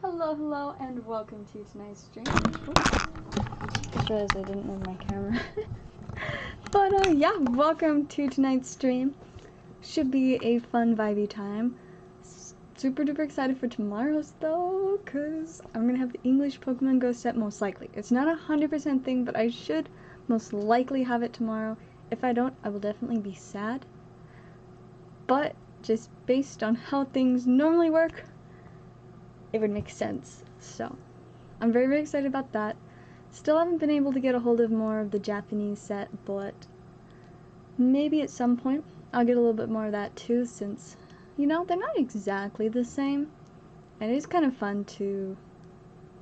Hello, and welcome to tonight's stream. Just realized I didn't move my camera. But, yeah, welcome to tonight's stream. Should be a fun, vibey time. Super duper excited for tomorrow's, though, because I'm gonna have the English Pokemon Go set most likely. It's not a 100% thing, but I should most likely have it tomorrow. If I don't, I will definitely be sad. But, just based on how things normally work, it would make sense. So, I'm very, very excited about that. Still haven't been able to get a hold of more of the Japanese set, but maybe at some point I'll get a little bit more of that too, since, you know, they're not exactly the same. And it is kind of fun to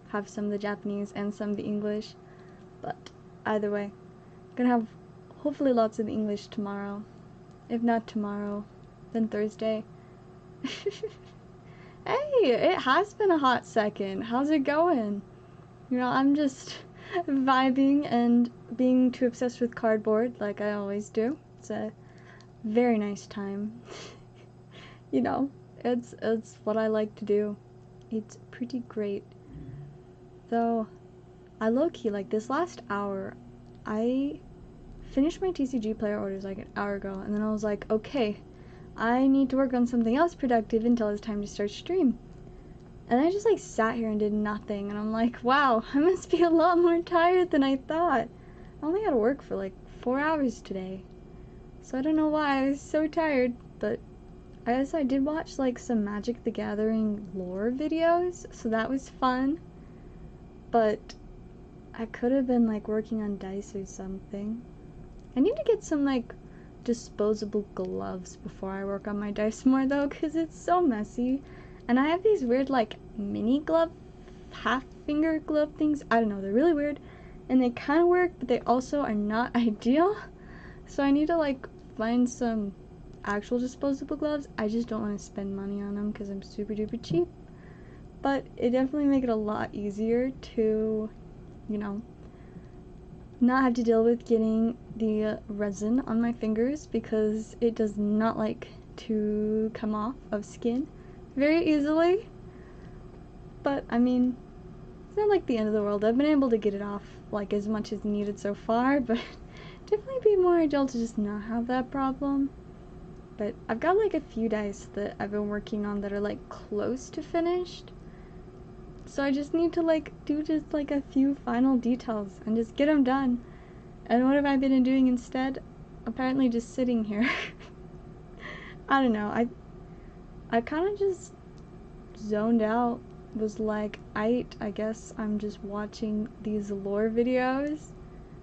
have some of the Japanese and some of the English. But either way, I'm gonna have hopefully lots of the English tomorrow. If not tomorrow, then Thursday. Hey, it has been a hot second. How's it going? You know, I'm just vibing and being too obsessed with cardboard like I always do. It's a very nice time. You know, it's what I like to do. It's pretty great. Though, I low-key, like, this last hour, I finished my TCG player orders like an hour ago, and then I was like, okay, I need to work on something else productive until it's time to start stream. And I just like sat here and did nothing, and I'm like, wow, I must be a lot more tired than I thought. I only had to work for like 4 hours today. So I don't know why I was so tired, but I guess I did watch like some Magic the Gathering lore videos, so that was fun. But I could have been like working on dice or something. I need to get some like disposable gloves before I work on my dice more though, because it's so messy. And I have these weird like mini glove, half finger glove things. I don't know, they're really weird and they kind of work, but they also are not ideal. So I need to like find some actual disposable gloves. I just don't want to spend money on them because I'm super duper cheap, but it definitely make it a lot easier to, you know, not have to deal with getting the resin on my fingers, because it does not like to come off of skin very easily. But I mean, it's not like the end of the world. I've been able to get it off like as much as needed so far, but definitely be more ideal to just not have that problem. But I've got like a few dice that I've been working on that are like close to finished. So I just need to like do just like a few final details and just get them done. And what have I been doing instead? Apparently just sitting here. I don't know. I kind of just zoned out. Was like, I guess I'm just watching these lore videos.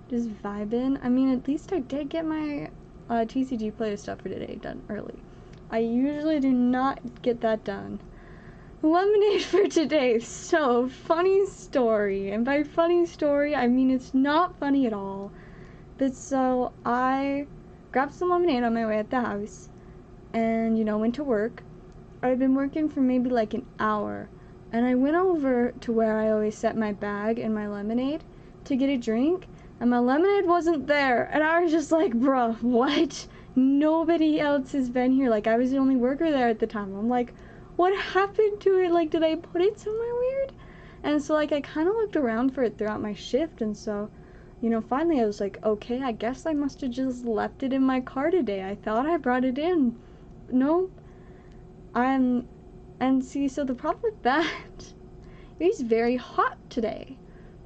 Just vibing. I mean, at least I did get my TCG player stuff for today done early. I usually do not get that done. Lemonade for today. So, funny story. And by funny story, I mean it's not funny at all. But so, I grabbed some lemonade on my way at the house. And, you know, went to work. I'd been working for maybe like an hour. And I went over to where I always set my bag and my lemonade to get a drink. And my lemonade wasn't there. And I was just like, bruh, what? Nobody else has been here. Like, I was the only worker there at the time. I'm like, what happened to it? Like, did I put it somewhere weird? And so, like, I kind of looked around for it throughout my shift, and so, you know, finally I was like, okay, I guess I must have just left it in my car today. I thought I brought it in. No. And see, so the problem with that, it was very hot today.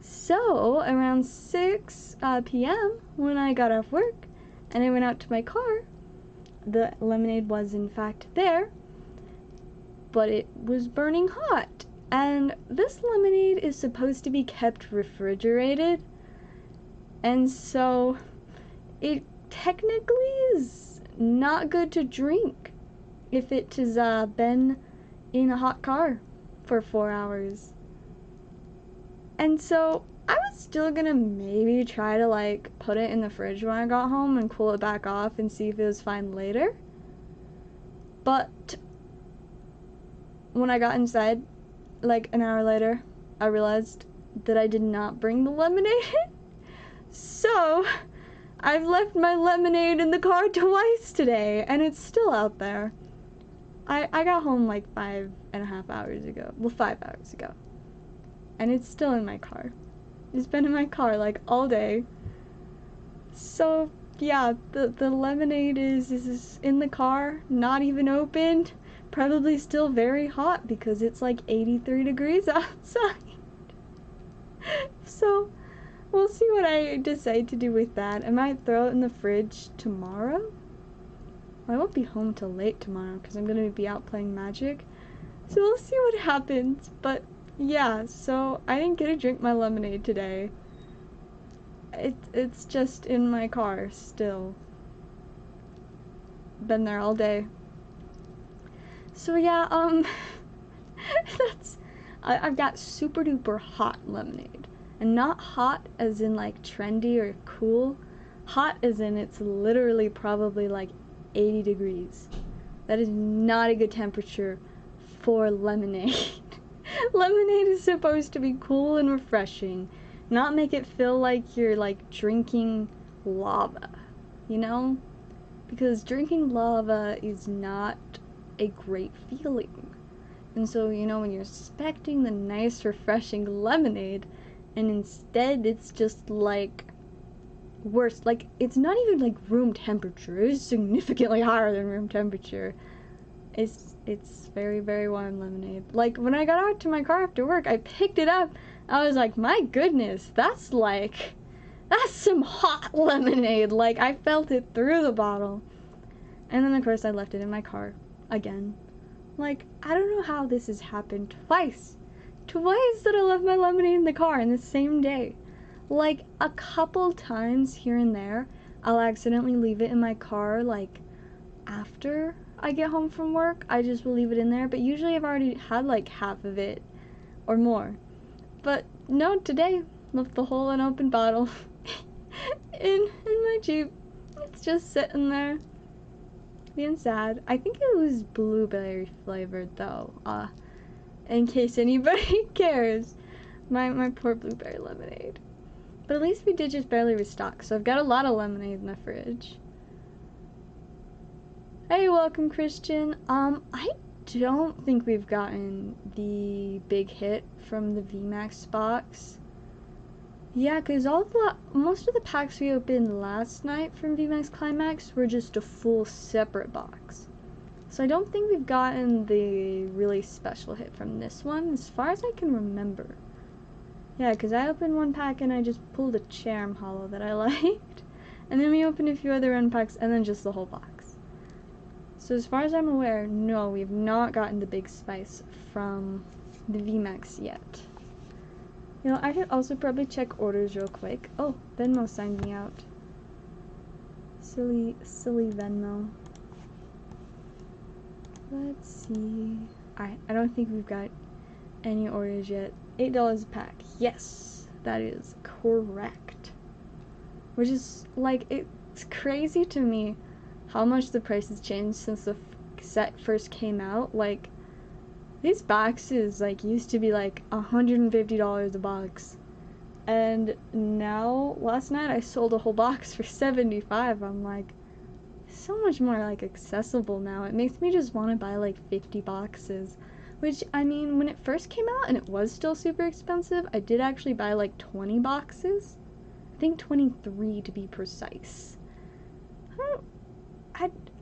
So, around 6 p.m., when I got off work, and I went out to my car, the lemonade was in fact there, but it was burning hot. And this lemonade is supposed to be kept refrigerated, and so it technically is not good to drink if it has been in a hot car for 4 hours. And so I was still gonna maybe try to like put it in the fridge when I got home and cool it back off and see if it was fine later. But when I got inside, like an hour later, I realized that I did not bring the lemonade. So, I've left my lemonade in the car twice today, and it's still out there. I got home like 5.5 hours ago. Well, 5 hours ago. and it's still in my car. It's been in my car like all day. So yeah, the lemonade is in the car, not even opened, probably still very hot because it's like 83 degrees outside. So we'll see what I decide to do with that. I might throw it in the fridge tomorrow. I won't be home till late tomorrow because I'm gonna be out playing Magic. So we'll see what happens. But yeah, so I didn't get to drink my lemonade today. It's just in my car still. Been there all day. So yeah, I've got super duper hot lemonade. And not hot as in like trendy or cool. Hot as in it's literally probably like 80 degrees. That is not a good temperature for lemonade. Lemonade is supposed to be cool and refreshing, not make it feel like you're like drinking lava, you know? Because drinking lava is not a great feeling. And so, you know, when you're expecting the nice refreshing lemonade and instead it's just like worse, like it's not even like room temperature, it's significantly higher than room temperature. It's very, very warm lemonade. Like when I got out to my car after work, I picked it up, I was like, my goodness, that's some hot lemonade. Like I felt it through the bottle. And then of course I left it in my car again. Like, I don't know how this has happened twice that I left my lemonade in the car in the same day. Like a couple times here and there I'll accidentally leave it in my car like after I get home from work. I just will leave it in there, but usually I've already had like half of it or more. But no, today left the whole unopened bottle in my Jeep. It's just sitting there being sad. I think it was blueberry flavored though, in case anybody cares. My poor blueberry lemonade. But at least we did just barely restock, so I've got a lot of lemonade in the fridge. Hey, welcome Christian. I don't think we've gotten the big hit from the VMAX box. Yeah, because most of the packs we opened last night from VMAX Climax were just a full separate box. So I don't think we've gotten the really special hit from this one, as far as I can remember. Yeah, because I opened one pack and I just pulled a charm holo that I liked. And then we opened a few other unpacks and then just the whole box. So as far as I'm aware, no, we've not gotten the big spice from the VMAX yet. You know, I could also probably check orders real quick. Oh, Venmo signed me out. Silly Venmo. Let's see. I don't think we've got any orders yet. $8 a pack. Yes, that is correct. Which is, like, it's crazy to me how much the price has changed since the set first came out. Like, these boxes, like, used to be, like, $150 a box. And now, last night, I sold a whole box for $75. I'm like, so much more, like, accessible now. It makes me just want to buy, like, 50 boxes. Which, I mean, when it first came out and it was still super expensive, I did actually buy, like, 20 boxes. I think 23 to be precise.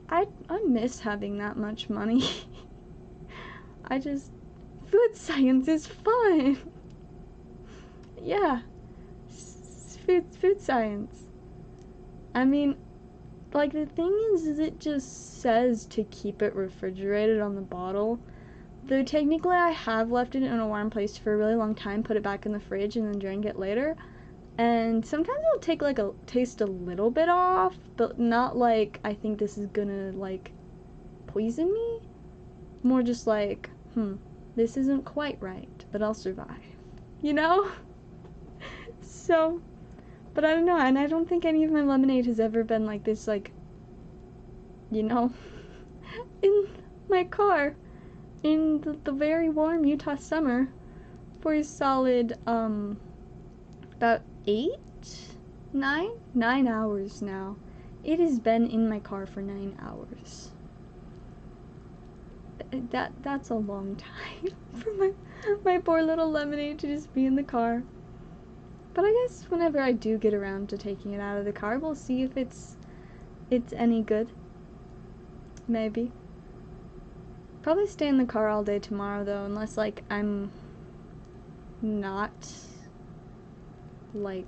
I miss having that much money. Food science is fun. Yeah, food science. I mean, like, the thing is it just says to keep it refrigerated on the bottle. Though technically I have left it in a warm place for a really long time, put it back in the fridge, and then drink it later. And sometimes it'll take, like, a taste a little bit off, but not like, I think this is gonna, like, poison me. More just like, this isn't quite right, but I'll survive. You know? So, but I don't know, and I don't think any of my lemonade has ever been like this, like, you know, in my car, in the very warm Utah summer, for a solid, about 9 hours now. It has been in my car for 9 hours. that's a long time for my poor little lemonade to just be in the car. But I guess whenever I do get around to taking it out of the car, we'll see if it's any good. Maybe. Probably stay in the car all day tomorrow though, unless like I'm not like,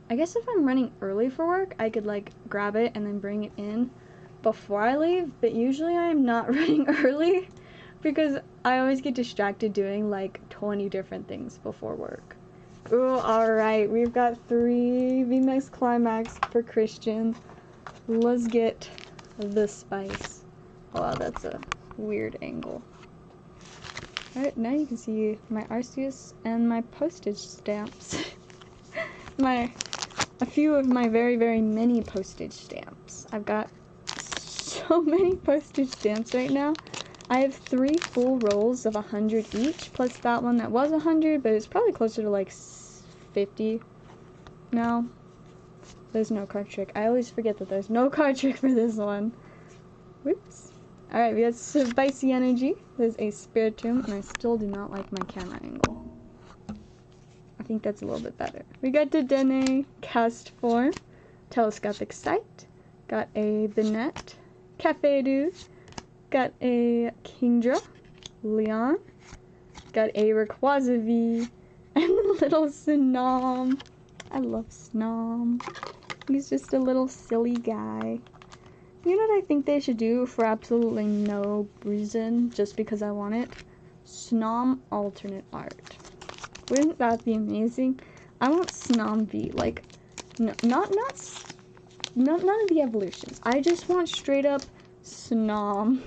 I guess if I'm running early for work, I could like grab it and then bring it in before I leave, but usually I am not running early because I always get distracted doing like 20 different things before work. Ooh, alright, we've got 3 VMAX Climax for Christian. Let's get the spice. Wow, that's a weird angle. Alright, now you can see my Arceus and my postage stamps. A few of my very, very many postage stamps. I've got so many postage stamps right now. I have 3 full rolls of 100 each, plus that one that was 100, but it's probably closer to like 50 now. There's no card trick. I always forget that there's no card trick for this one. Whoops. Alright, we got Spicy Energy. There's a Spiritomb, and I still do not like my camera angle. I think that's a little bit better. We got Dedenne, Cast Form, Telescopic Sight, got a Banette, Cafe Du, got a Kingdra, Leon, got a Rayquaza V, and a little Snom. I love Snom. He's just a little silly guy. You know what I think they should do for absolutely no reason, just because I want it? Snom alternate art. Wouldn't that be amazing? I want Snom V, like, no, none of the evolutions. I just want straight up Snom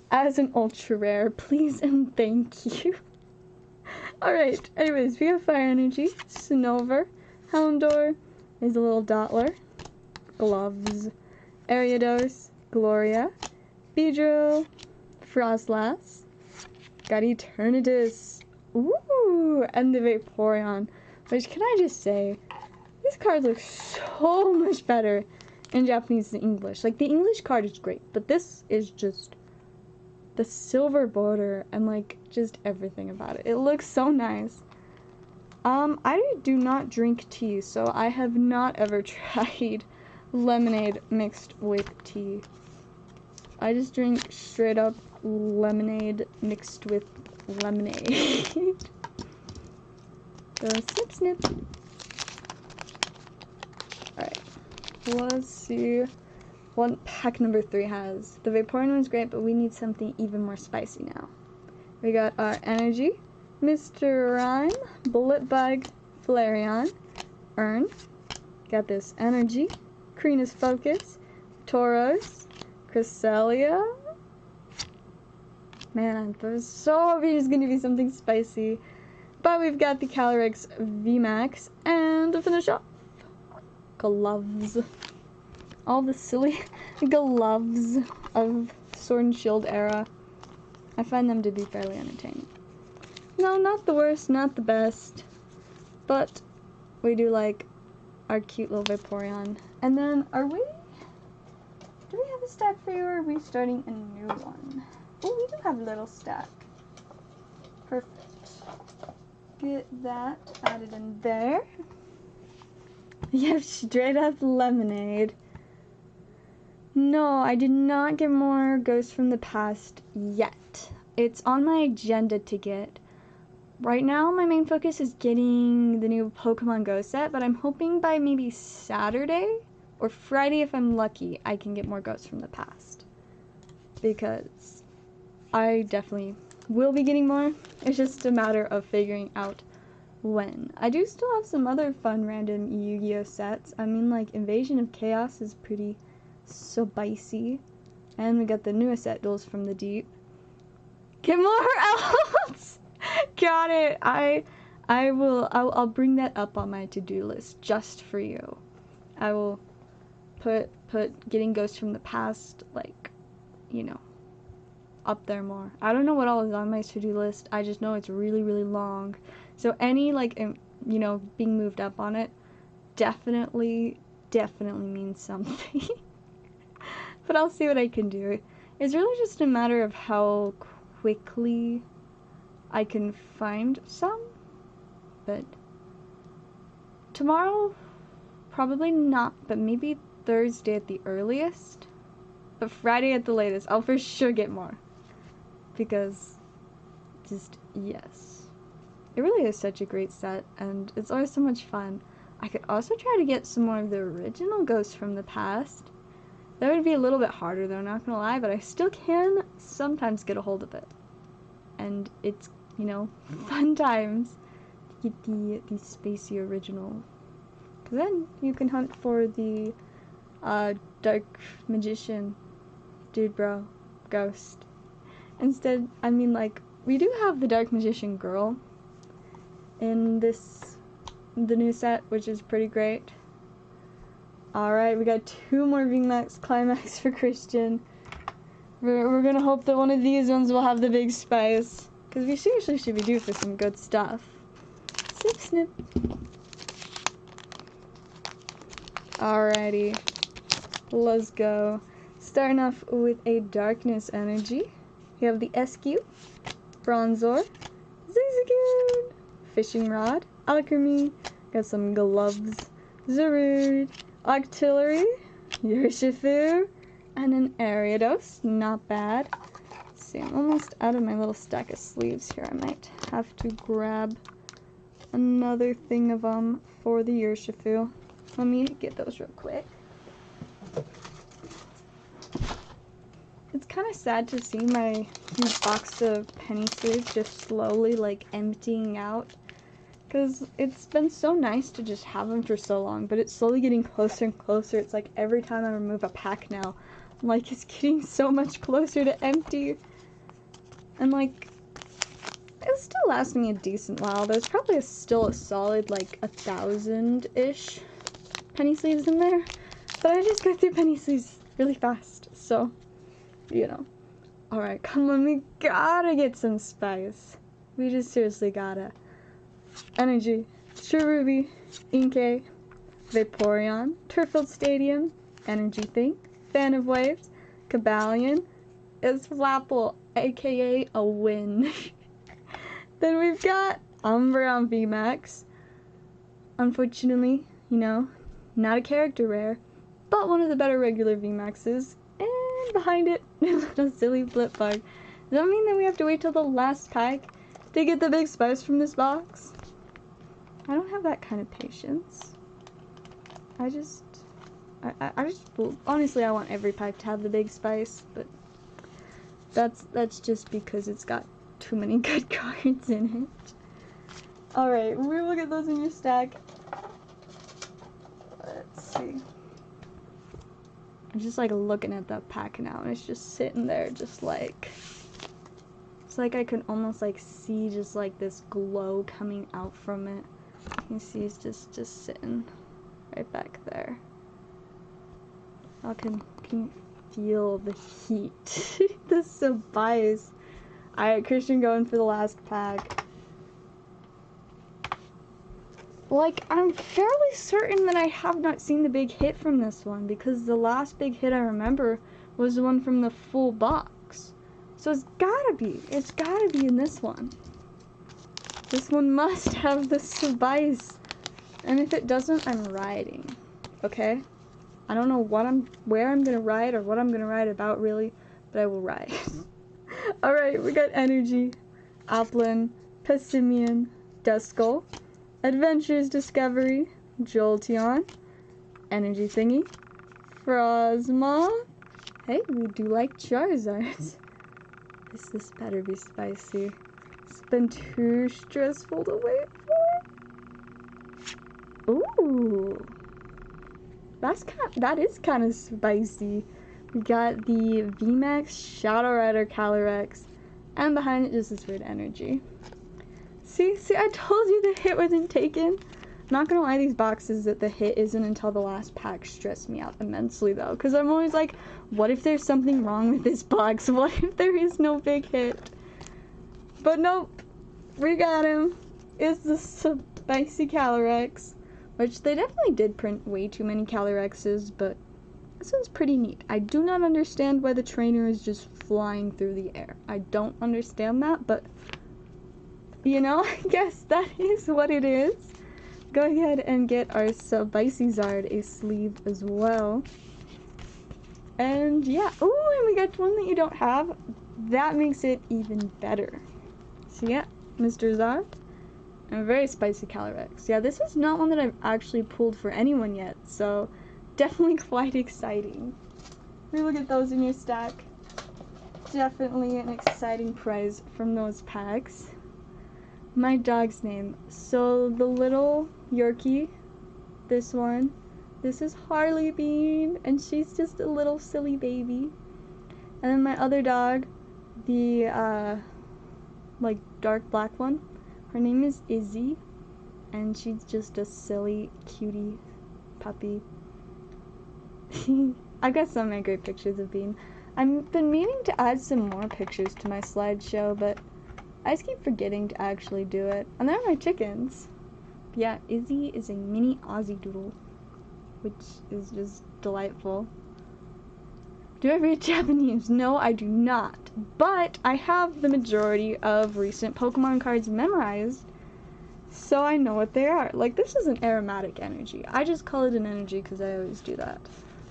as an ultra rare, please and thank you. Alright, anyways, we have Fire Energy, Snover, Houndour, is a little Dottler, Gloves, Ariados, Gloria, Beedrill, Frostlass, got Eternatus, ooh, and the Vaporeon, which, can I just say, this card looks so much better in Japanese than English. Like, the English card is great, but this is just the silver border and, like, just everything about it. It looks so nice. I do not drink tea, so I have not ever tried lemonade mixed with tea. I just drink straight up lemonade mixed with lemonade. Go snip snip. Alright, let's see what pack number 3 has. The Vaporeon one's great, but we need something even more spicy now. We got our Energy, Mr. Rhyme, Bullet Bug, Flareon, Urn. Got this Energy, Krina's Focus, Tauros, Cresselia. Man, I'm so hoping it's going to be something spicy. But we've got the Calyrex VMAX, and to finish off, Gloves. All the silly gloves of Sword and Shield era. I find them to be fairly entertaining. No, not the worst, not the best, but we do like our cute little Vaporeon. And then, do we have a stack for you, or are we starting a new one? Oh, we do have a little stack. Perfect. Get that added in there. You have straight up lemonade. No, I did not get more Ghosts from the Past yet. It's on my agenda to get. Right now, my main focus is getting the new Pokemon Go set, but I'm hoping by maybe Saturday or Friday, if I'm lucky, I can get more Ghosts from the Past. Because I definitely will be getting more. It's just a matter of figuring out when. I do still have some other fun random Yu-Gi-Oh sets. I mean, like, Invasion of Chaos is pretty spicy. And we got the newest set, Duels from the Deep. Get more else! Got it! I'll bring that up on my to-do list just for you. I will put getting Ghosts from the Past, like, you know, up there more. I don't know what all is on my to-do list. I just know it's really, really long. So any, like, you know, being moved up on it definitely means something. but I'll see what I can do. It's really just a matter of how quickly I can find some, but tomorrow, probably not, but maybe Thursday at the earliest, but Friday at the latest, I'll for sure get more, because just, yes. It really is such a great set, and it's always so much fun. I could also try to get some more of the original ghosts from the past. That would be a little bit harder though, not gonna lie, but I still can sometimes get a hold of it. And it's, you know, fun times to get the spacey original. Because then you can hunt for the dark magician dude bro ghost. Instead, I mean, like, we do have the dark magician girl in the new set, which is pretty great. Alright, we got 2 more VMAX Climax for Christian. We're gonna hope that one of these ones will have the big spice, because we seriously should be due for some good stuff. Snip, snip. Alrighty, let's go. Starting off with a darkness energy. We have the SQ, Bronzor, Zigzagoon, Fishing Rod, Alchemy, got some gloves, Zarude, Octillery, Urshifu, and an Ariados. Not bad. Let's see, I'm almost out of my little stack of sleeves here. I might have to grab another thing of them for the Urshifu. Let me get those real quick. It's kind of sad to see my box of penny sleeves just slowly like emptying out, because it's been so nice to just have them for so long, but it's slowly getting closer and closer. It's like every time I remove a pack now, like it's getting so much closer to empty, and like it's still lasting a decent while. There's probably still a solid like 1,000-ish penny sleeves in there, but I just go through penny sleeves really fast, so you know. Alright, come on, we gotta get some spice. We just seriously gotta. Energy, Cherubi, Inkay, Vaporeon, Turffield Stadium, Energy Thing, Fan of Waves, Cabalion, Isflapple, aka a win. Then we've got Umbreon VMAX. Unfortunately, you know, not a character rare, but one of the better regular VMAXs. And behind it, a silly flip bug. Does that mean that we have to wait till the last pack to get the big spice from this box? I don't have that kind of patience. I just, honestly, I want every pack to have the big spice, but that's just because it's got too many good cards in it. Alright, we will get those in your stack. Let's see. I'm just like looking at that pack now, and it's just sitting there, just like, it's like I can almost like see just like this glow coming out from it. You can see it's just sitting right back there. I can you feel the heat? The spice. Alright, Christian going for the last pack. Like, I'm fairly certain that I have not seen the big hit from this one, because the last big hit I remember was the one from the full box. So it's gotta be in this one. This one must have the spice. And if it doesn't, I'm riding. Okay? I don't know where I'm gonna ride or what I'm gonna ride about really, but I will ride. Alright, we got Energy, Applin, Passimian, Duskull, Adventures Discovery, Jolteon, Energy Thingy, Frosmoth. Hey, we do like Charizards. This better be spicy. It's been too stressful to wait for. Ooh. That is kind of spicy. We got the VMAX Shadow Rider Calyrex, and behind it just this weird energy. See, I told you the hit wasn't taken. Not gonna lie, these boxes that the hit isn't until the last pack stress me out immensely though, because I'm always like, what if there's something wrong with this box? What if there is no big hit? But nope, we got him. It's the spicy Calyrex, which they definitely did print way too many Calyrexes, but This one's pretty neat. I do not understand why the trainer is just flying through the air. I don't understand that, but you know, I guess that is what it is. Go ahead and get our Zellaveire a sleeve as well. And yeah, ooh, and we got one that you don't have. That makes it even better. So yeah, Mr. Zard. And a very spicy Calyrex. Yeah, this is not one that I've actually pulled for anyone yet, so definitely quite exciting. We look at those in your stack. Definitely an exciting prize from those packs. My dog's name. So the little Yorkie, this one, this is Harley Bean, and she's just a little silly baby. And then my other dog, the like dark black one, her name is Izzy, and she's just a silly cutie puppy. I've got so many great pictures of Bean. I've been meaning to add some more pictures to my slideshow, but I just keep forgetting to actually do it. And there are my chickens. But yeah, Izzy is a mini Aussie Doodle, which is just delightful. Do I read Japanese? No, I do not. But I have the majority of recent Pokemon cards memorized, so I know what they are. Like, this is an aromatic energy. I just call it an energy because I always do that.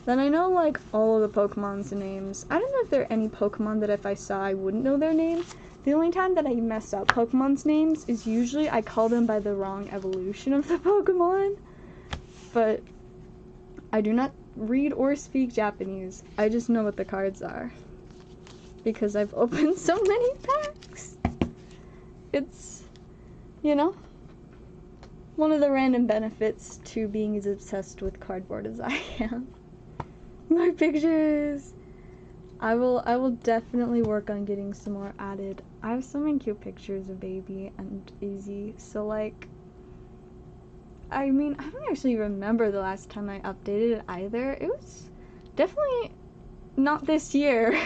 Then I know, like, all of the Pokemon's names. I don't know if there are any Pokemon that if I saw I wouldn't know their name. The only time that I mess up Pokemon's names is usually I call them by the wrong evolution of the Pokemon. But I do not read or speak Japanese. I just know what the cards are, because I've opened so many packs. It's, you know, one of the random benefits to being as obsessed with cardboard as I am. More pictures! I will definitely work on getting some more added. I have so many cute pictures of Baby and Izzy, so like, I mean, I don't actually remember the last time I updated it either. It was definitely not this year.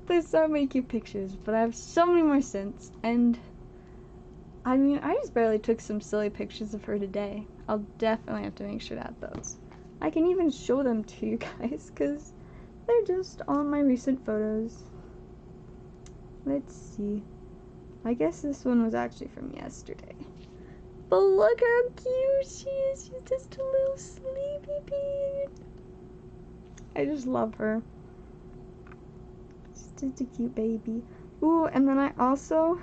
There's so many cute pictures, but I have so many more since. And I mean, I just barely took some silly pictures of her today. I'll definitely have to make sure to add those. I can even show them to you guys, because they're just on my recent photos. Let's see. I guess this one was actually from yesterday. But look how cute she is. She's just a little sleepy bean. I just love her. She's just a cute baby. Ooh, and then I also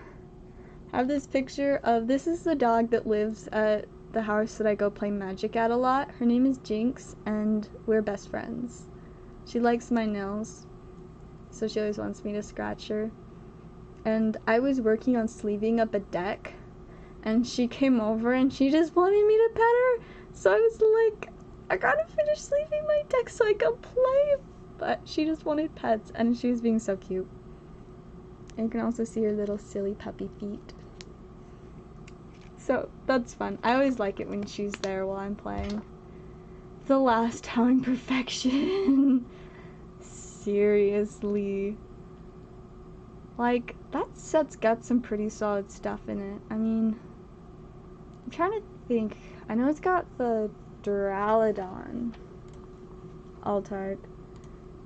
have this picture of, this is the dog that lives at the house that I go play Magic at a lot. Her name is Jinx, and we're best friends. She likes my nails, so she always wants me to scratch her. And I was working on sleeving up a deck, and she came over and she just wanted me to pet her. So I was like, I gotta finish sleeving my deck so I can play. But she just wanted pets, and she was being so cute. And you can also see her little silly puppy feet. So that's fun. I always like it when she's there while I'm playing. The last Towering Perfection. Seriously. Like, that set's got some pretty solid stuff in it. I mean, I'm trying to think. I know it's got the Duraludon alt art,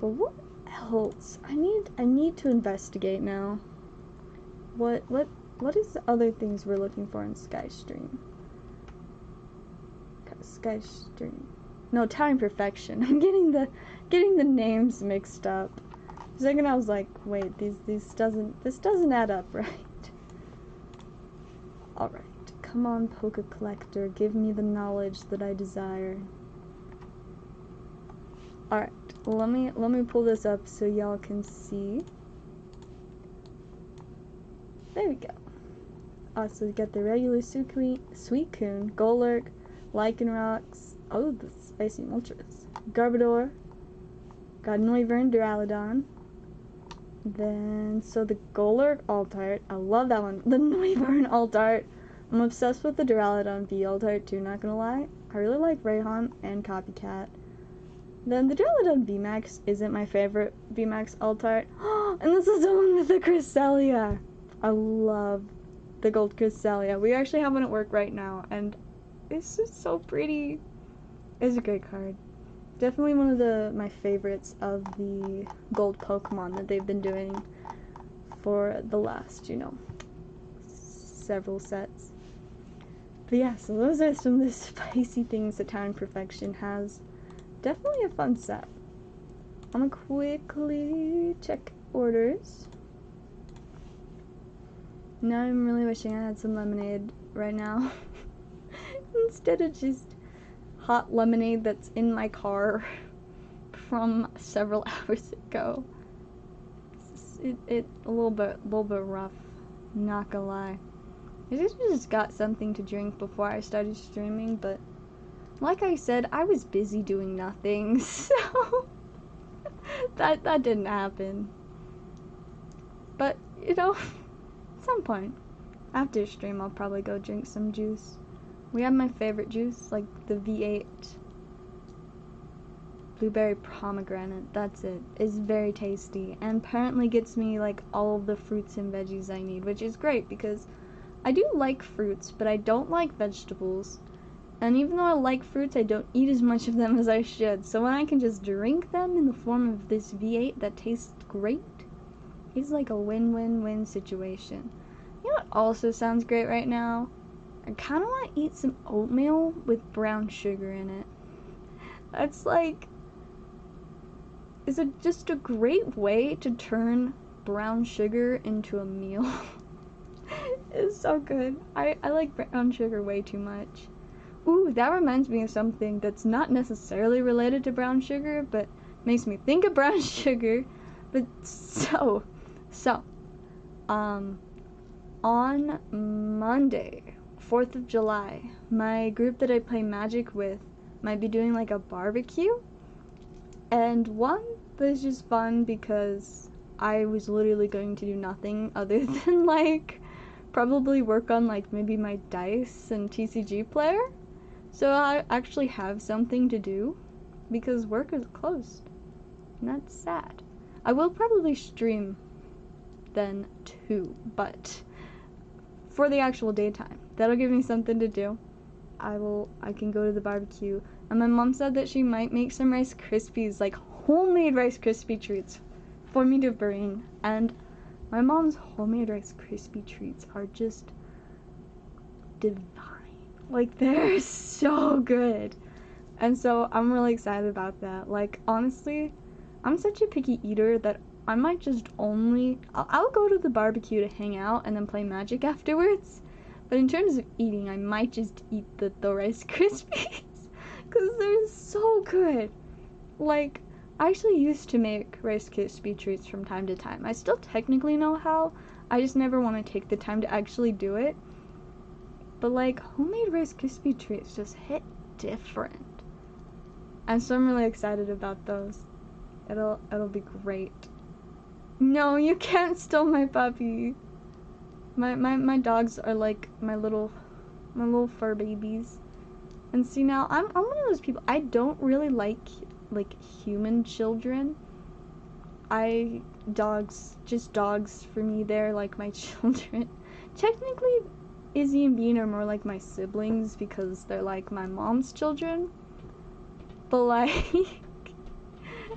but what else? I need to investigate now. What is the other things we're looking for in Skystream? Skystream. No, Towering Perfection. I'm getting the names mixed up. For a second I was like, wait, this doesn't add up, right? Alright. Come on, Poke Collector, give me the knowledge that I desire. Alright, let me pull this up so y'all can see. There we go. Also, we got the regular Suicune, Golurk, Lycanroc, oh, the Spicy Moltres, Garbodor, got Noivern, Duraludon. Then, so the Golurk alt art, I love that one. The Noivern alt art. I'm obsessed with the Duraludon V alt art too, not gonna lie. I really like Rayhan and Copycat. Then the Duraludon VMAX isn't my favorite VMAX alt art. And this is the one with the Cresselia. I love the gold Cresselia. We actually have one at work right now, and it's just so pretty. It's a great card. definitely one of my favorites of the gold Pokemon that they've been doing for the last, you know, several sets. But yeah, so those are some of the spicy things that Town Perfection has. Definitely a fun set. I'm gonna quickly check orders. Now I'm really wishing I had some lemonade right now. Instead of just hot lemonade that's in my car from several hours ago. It a little bit rough, not gonna lie. I just got something to drink before I started streaming, but like I said, I was busy doing nothing, so that didn't happen. But, you know, at some point after stream I'll probably go drink some juice. We have my favorite juice, like the V8 blueberry pomegranate. That's it. It's very tasty and apparently gets me like all of the fruits and veggies I need, which is great because I do like fruits, but I don't like vegetables. And even though I like fruits, I don't eat as much of them as I should. So when I can just drink them in the form of this V8 that tastes great, it's like a win-win-win situation. You know what also sounds great right now? I kind of want to eat some oatmeal with brown sugar in it. That's like, it's just a great way to turn brown sugar into a meal. It's so good. I like brown sugar way too much. Ooh, that reminds me of something that's not necessarily related to brown sugar, but makes me think of brown sugar. But so, on Monday, 4th of July, my group that I play Magic with might be doing like a barbecue. And one, was just fun because I was literally going to do nothing other than like probably work on like maybe my dice and TCG player. So I actually have something to do because work is closed. And that's sad. I will probably stream then too, but for the actual daytime. That'll give me something to do. I can go to the barbecue. And my mom said that she might make some Rice Krispies, like homemade Rice Krispie treats for me to bring. And my mom's homemade Rice Krispie treats are just divine. Like, they're so good. And so I'm really excited about that. Like, honestly, I'm such a picky eater that I might just I'll go to the barbecue to hang out and then play Magic afterwards. But in terms of eating, I might just eat the Rice Krispies. Because they're so good. Like, I actually used to make Rice Krispie treats from time to time. I still technically know how. I just never want to take the time to actually do it. But like, homemade Rice Krispie treats just hit different. And so I'm really excited about those. It'll be great. No, you can't steal my puppy. My dogs are like my little fur babies. And see, now I'm one of those people, I don't really like human children. Dogs for me, they're like my children. Technically, Izzy and Bean are more like my siblings because they're like my mom's children. But like,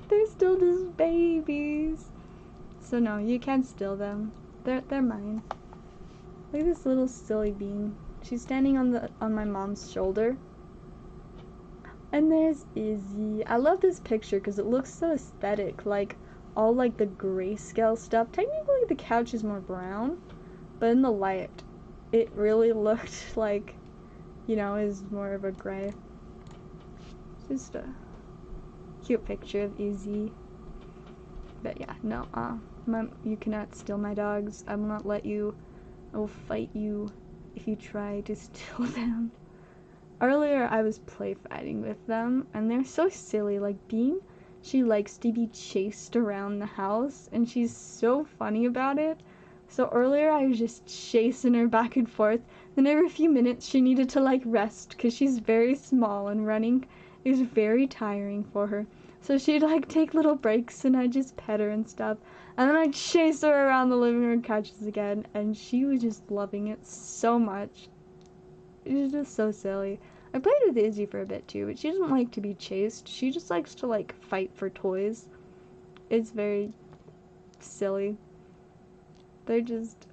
they're still just babies. So no, you can't steal them. They're mine. Look at this little silly Bean. She's standing on my mom's shoulder. And there's Izzy. I love this picture because it looks so aesthetic. Like, all like the grayscale stuff. Technically the couch is more brown, but in the light, it really looked like, you know, is more of a gray. Just a cute picture of Izzy. But yeah, no, you cannot steal my dogs. I will not let you. I will fight you if you try to steal them. Earlier, I was play fighting with them, and they're so silly. Like, Bean, she likes to be chased around the house, and she's so funny about it. So earlier, I was just chasing her back and forth, and every few minutes, she needed to, like, rest, because she's very small, and running is very tiring for her. So she'd, like, take little breaks, and I'd just pet her and stuff. And then I'd chase her around the living room couches again, and she was just loving it so much. It was just so silly. I played with Izzy for a bit too, but she doesn't like to be chased. She just likes to like fight for toys. It's very silly. They're just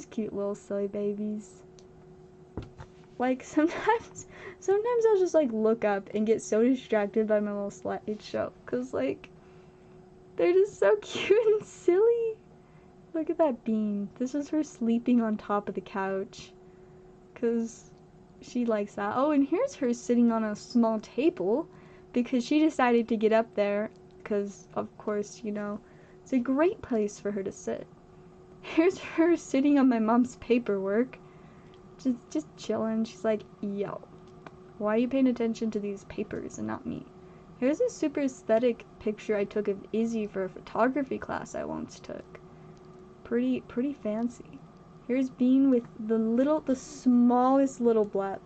cute little silly babies. Like sometimes I'll just like look up and get so distracted by my little slideshow, cause like they're just so cute and silly. Look at that bean. This is her sleeping on top of the couch, cause she likes that. Oh, and here's her sitting on a small table because she decided to get up there, cause of course, you know, it's a great place for her to sit. Here's her sitting on my mom's paperwork, just chilling. She's like, yo, why are you paying attention to these papers and not me? Here's a super aesthetic picture I took of Izzy for a photography class I once took. Pretty fancy. Here's Bean with the smallest little blep.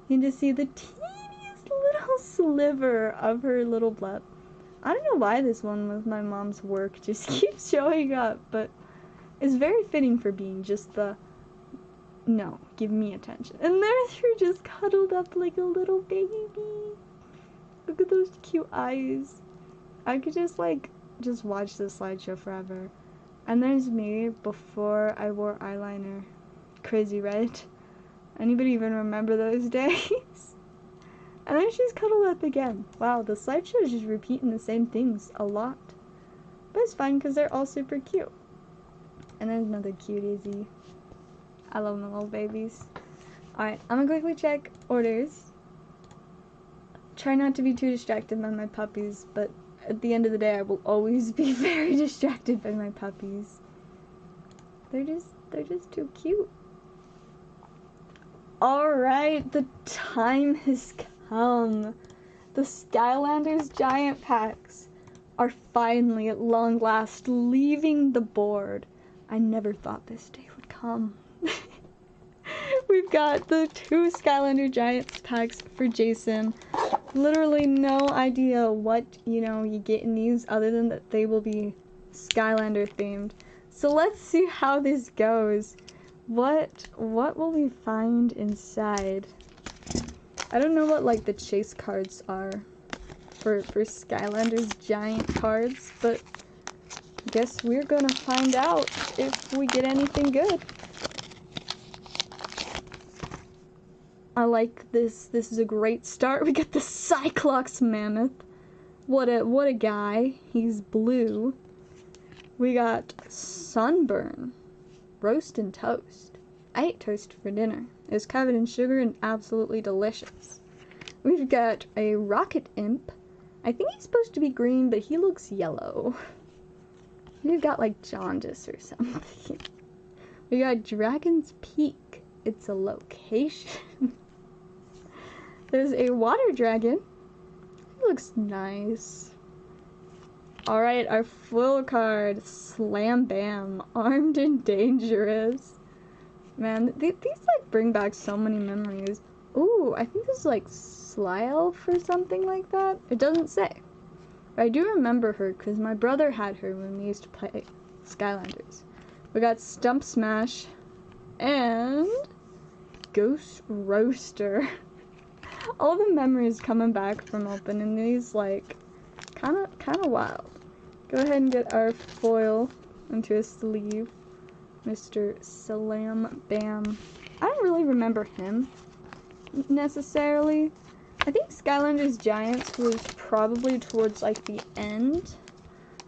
You can just see the teeniest little sliver of her little blep. I don't know why this one with my mom's work just keeps showing up, but it's very fitting for Bean, just the, no, give me attention. And there's her just cuddled up like a little baby. Look at those cute eyes. I could just watch this slideshow forever. And there's me before I wore eyeliner. Crazy, right? Anybody even remember those days? And then she's cuddled up again. Wow, the slideshow is just repeating the same things a lot. But it's fine because they're all super cute. And there's another cute Izzy. I love my little babies. Alright, I'm gonna quickly check orders. Try not to be too distracted by my puppies, but at the end of the day, I will always be very distracted by my puppies. They're just too cute. Alright, the time has come. The Skylanders giant packs are finally, at long last, leaving the board. I never thought this day would come. We've got the 2 Skylander Giants packs for Jason. Literally no idea what, you get in these other than that they will be Skylander themed. So let's see how this goes. What will we find inside? I don't know what like the chase cards are for Skylanders giant cards, but I guess we're gonna find out if we get anything good. I like this. This is a great start. We got the Cyclops Mammoth. What a guy. He's blue. We got Sunburn. Roast and toast. I ate toast for dinner. It was covered in sugar and absolutely delicious. We've got a Rocket Imp. I think he's supposed to be green, but he looks yellow. We've got like jaundice or something. We got Dragon's Peak. It's a location. There's a water dragon. He looks nice. Alright, our foil card. Slam Bam. Armed and Dangerous. Man, these like bring back so many memories. Ooh, I think this is like Sly Elf or something like that. It doesn't say. But I do remember her because my brother had her when we used to play Skylanders. We got Stump Smash and Ghost Roaster. All the memories coming back from opening these, like, kind of wild. Go ahead and get our foil into a sleeve. Mr. Slam Bam. I don't really remember him necessarily. I think Skylanders Giants was probably towards like the end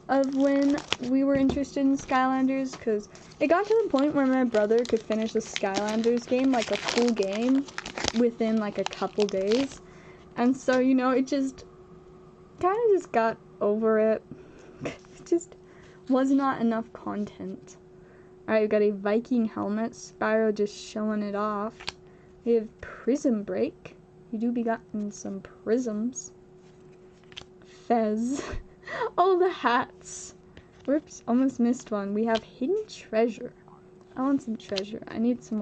of when we were interested in Skylanders, because it got to the point where my brother could finish a Skylanders game, like a full game, within like a couple days. And so, it just kind of just got over it. It just was not enough content. Alright, we've got a Viking helmet. Spyro just showing it off. We have Prism Break. You do be gotten some prisms. Fez. Oh, the hats. Whoops, almost missed one. We have Hidden Treasure. I want some treasure. I need some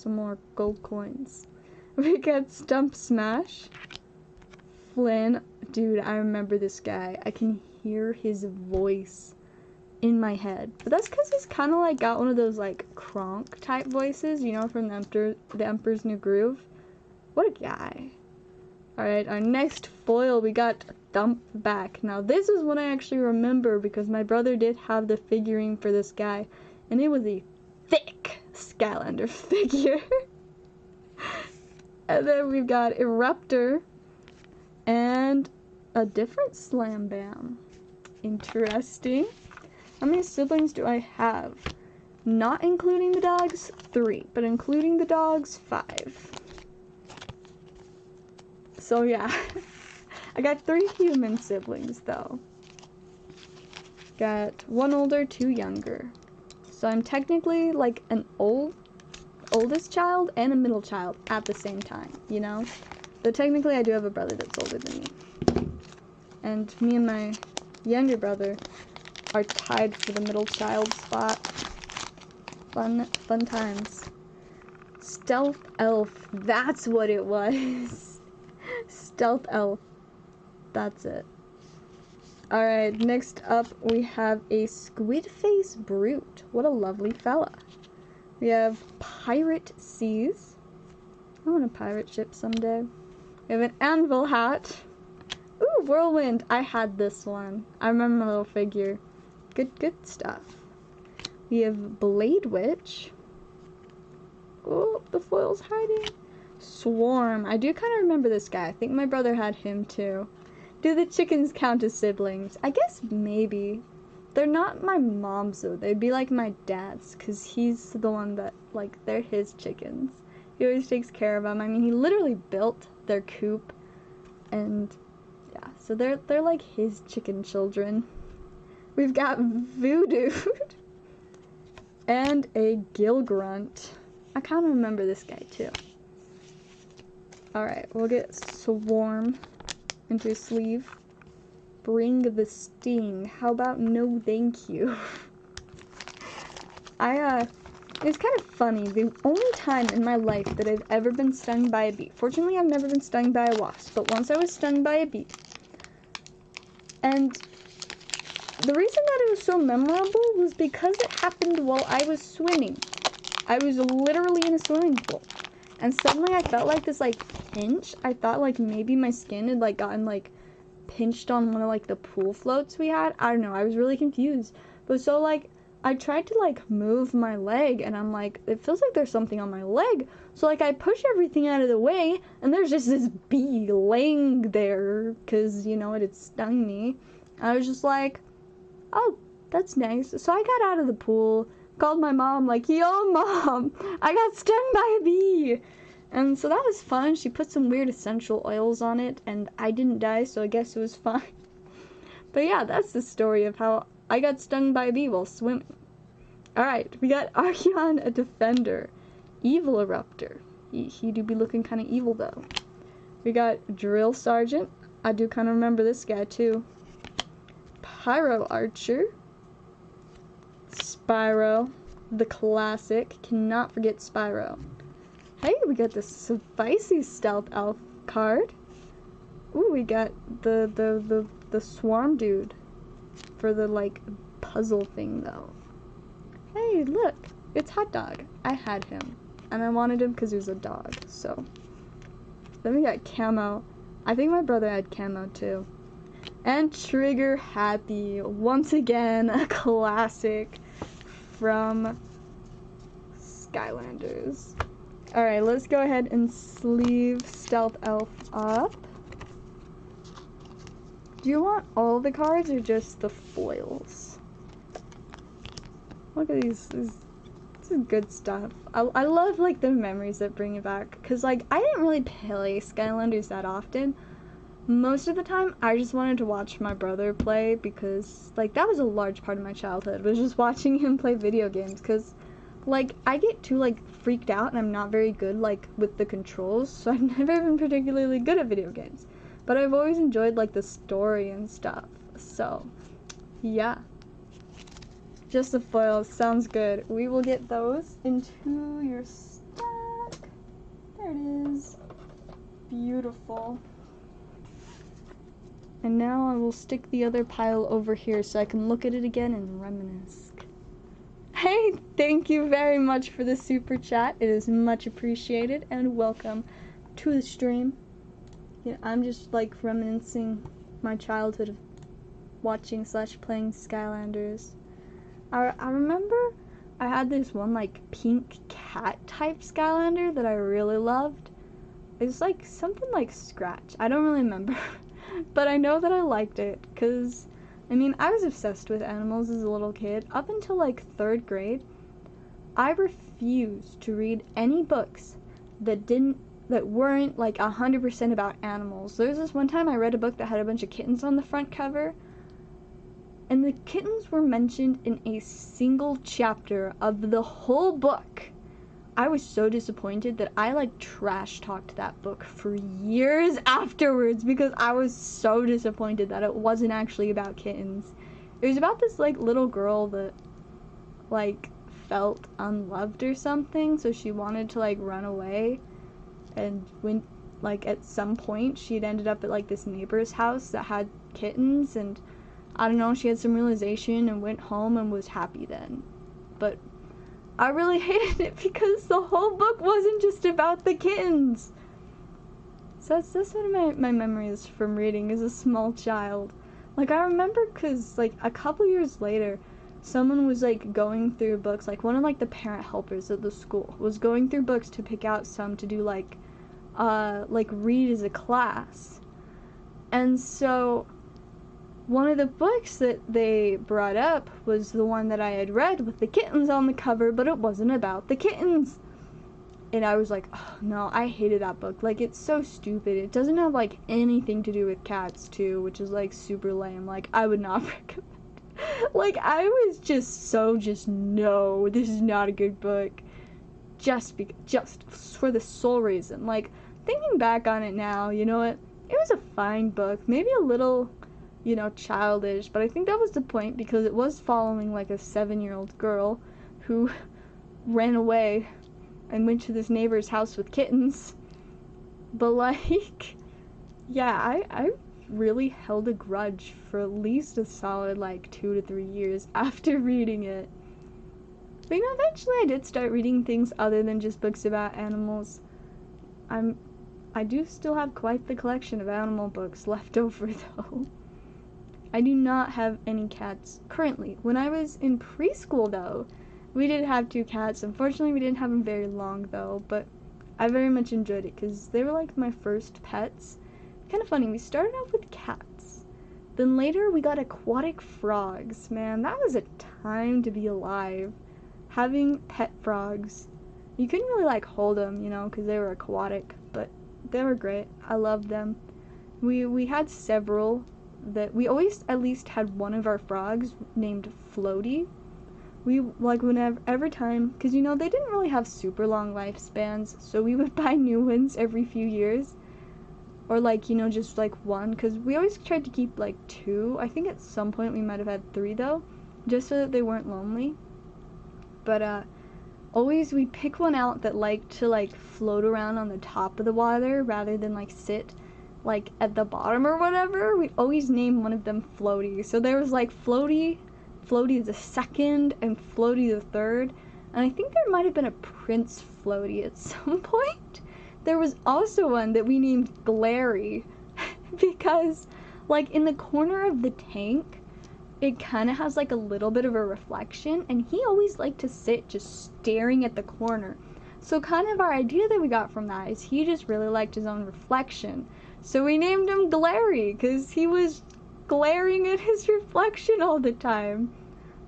more gold coins. We got Stump Smash. Flynn. Dude, I remember this guy. I can hear his voice in my head. But that's because he's kind of like got one of those like Kronk type voices, from the Emperor's New Groove. What a guy. Alright, our next foil, we got Thump Back. Now this is one I actually remember because my brother did have the figurine for this guy, and it was a thick Skylander figure. And then we've got Eruptor and a different Slam Bam. Interesting. How many siblings do I have? Not including the dogs, 3, but including the dogs, 5. So yeah, I got 3 human siblings though. Got 1 older, 2 younger. So I'm technically like an oldest child and a middle child at the same time, you know? So technically I do have a brother that's older than me. And me and my younger brother are tied for the middle child spot. Fun times. Stealth Elf, that's what it was. Stealth Elf, that's it. Alright, next up we have a Squid Face Brute. What a lovely fella. We have Pirate Seas. I want a pirate ship someday. We have an Anvil Hat. Ooh, Whirlwind. I had this one. I remember my little figure. Good stuff. We have Blade Witch. Oh, the foil's hiding. Swarm. I do kind of remember this guy. I think my brother had him too. Do the chickens count as siblings? I guess maybe. They're not my mom's though. They'd be like my dad's, because he's the one that, like, they're his chickens. He always takes care of them. I mean, he literally built their coop, and yeah, so they're like his chicken children. We've got Voodoo and a Gill Grunt. I kind of remember this guy too. Alright, we'll get Swarm into a sleeve. Bring the sting. How about no thank you? It's kind of funny. The only time in my life that I've ever been stung by a bee. Fortunately, I've never been stung by a wasp, but once I was stung by a bee. And the reason that it was so memorable was because it happened while I was swimming. I was literally in a swimming pool. And suddenly I felt like this, like, pinch. I thought, like, maybe my skin had, like, gotten, like, pinched on one of, like, the pool floats we had. I don't know. I was really confused. But so, like, I tried to, like, move my leg, and I'm like, it feels like there's something on my leg. So, like, I push everything out of the way, and there's just this bee laying there, because, you know, it had stung me. I was just like, oh, that's nice. So I got out of the pool, called my mom, like, yo, Mom, I got stung by a bee. And so that was fun. She put some weird essential oils on it, and I didn't die, so I guess it was fine. But yeah, that's the story of how I got stung by a bee while swimming. Alright, we got Archeon, a Defender. Evil Eruptor. He do be looking kind of evil, though. We got Drill Sergeant. I do kind of remember this guy, too. Pyro Archer. Spyro. The classic. Cannot forget Spyro. Hey, we got the Spicy Stealth Elf card. Ooh, we got the Swarm Dude for the, like, puzzle thing, though. Hey, look, it's Hot Dog. I had him, and I wanted him because he was a dog, so. Then we got Camo. I think my brother had Camo, too. And Trigger Happy. Once again, a classic from Skylanders. Alright, let's go ahead and sleeve Stealth Elf up. Do you want all the cards or just the foils? Look at these. This is good stuff. I love, like, the memories that bring it back. Because, like, I didn't really play Skylanders that often. Most of the time, I just wanted to watch my brother play because, like, that was a large part of my childhood, was just watching him play video games. Because, like, I get too, like, freaked out and I'm not very good, like, with the controls, so I've never been particularly good at video games. But I've always enjoyed, like, the story and stuff. So, yeah. Just the foils. Sounds good. We will get those into your stack. There it is. Beautiful. And now I will stick the other pile over here so I can look at it again and reminisce. Hey, thank you very much for the super chat. It is much appreciated, and welcome to the stream. You know, I'm just like reminiscing my childhood of watching / playing Skylanders. I remember I had this one like pink cat type Skylander that I really loved. It's like something like Scratch. I don't really remember. But I know that I liked it because, I mean, I was obsessed with animals as a little kid. Up until like 3rd grade, I refused to read any books that weren't like 100% about animals. There was this one time I read a book that had a bunch of kittens on the front cover, and the kittens were mentioned in a single chapter of the whole book. I was so disappointed that I like trash talked that book for years afterwards because I was so disappointed that it wasn't actually about kittens. It was about this like little girl that like felt unloved or something, so she wanted to like run away, and when like at some point she'd ended up at like this neighbor's house that had kittens, and I don't know, she had some realization and went home and was happy then. But I really hated it because the whole book wasn't just about the kittens. So that's one of my memories from reading as a small child. Like, I remember because, like, a couple years later, someone was, like, going through books. Like, one of, like, the parent helpers at the school was going through books to pick out some to do, like, read as a class. And so one of the books that they brought up was the one that I had read with the kittens on the cover, but it wasn't about the kittens. And I was like, oh, no, I hated that book. Like, it's so stupid. It doesn't have, like, anything to do with cats, too, which is, like, super lame. Like, I would not recommend. Like, I was just no, this is not a good book. Just for the sole reason. Like, thinking back on it now, you know what? It was a fine book. Maybe a little, you know, childish, but I think that was the point because it was following, like, a 7-year-old girl who ran away and went to this neighbor's house with kittens. But, like, yeah, I really held a grudge for at least a solid, like, 2 to 3 years after reading it. But, you know, eventually I did start reading things other than just books about animals. I do still have quite the collection of animal books left over, though. I do not have any cats currently. When I was in preschool, though, we did have 2 cats. Unfortunately, we didn't have them very long, though, but I very much enjoyed it because they were, like, my first pets. Kind of funny, we started off with cats. Then later, we got aquatic frogs. Man, that was a time to be alive. Having pet frogs. You couldn't really, like, hold them, you know, because they were aquatic, but they were great. I loved them. We had several that we always at least had one of our frogs named Floaty. We, like, every time, because, you know, they didn't really have super long lifespans, so we would buy new ones every few years. Or, like, you know, just, like, one, because we always tried to keep, like, 2. I think at some point we might have had 3, though, just so that they weren't lonely. But, always we'd pick one out that liked to, like, float around on the top of the water rather than, like, sit, like, at the bottom or whatever. We'd always name one of them Floaty. So there was, like, Floaty the second, and Floaty the third. And I think there might have been a Prince Floaty at some point. There was also one that we named Glary because, like, in the corner of the tank, it kind of has, like, a little bit of a reflection, and he always liked to sit just staring at the corner. So kind of our idea that we got from that is he just really liked his own reflection. So we named him Glary because he was glaring at his reflection all the time.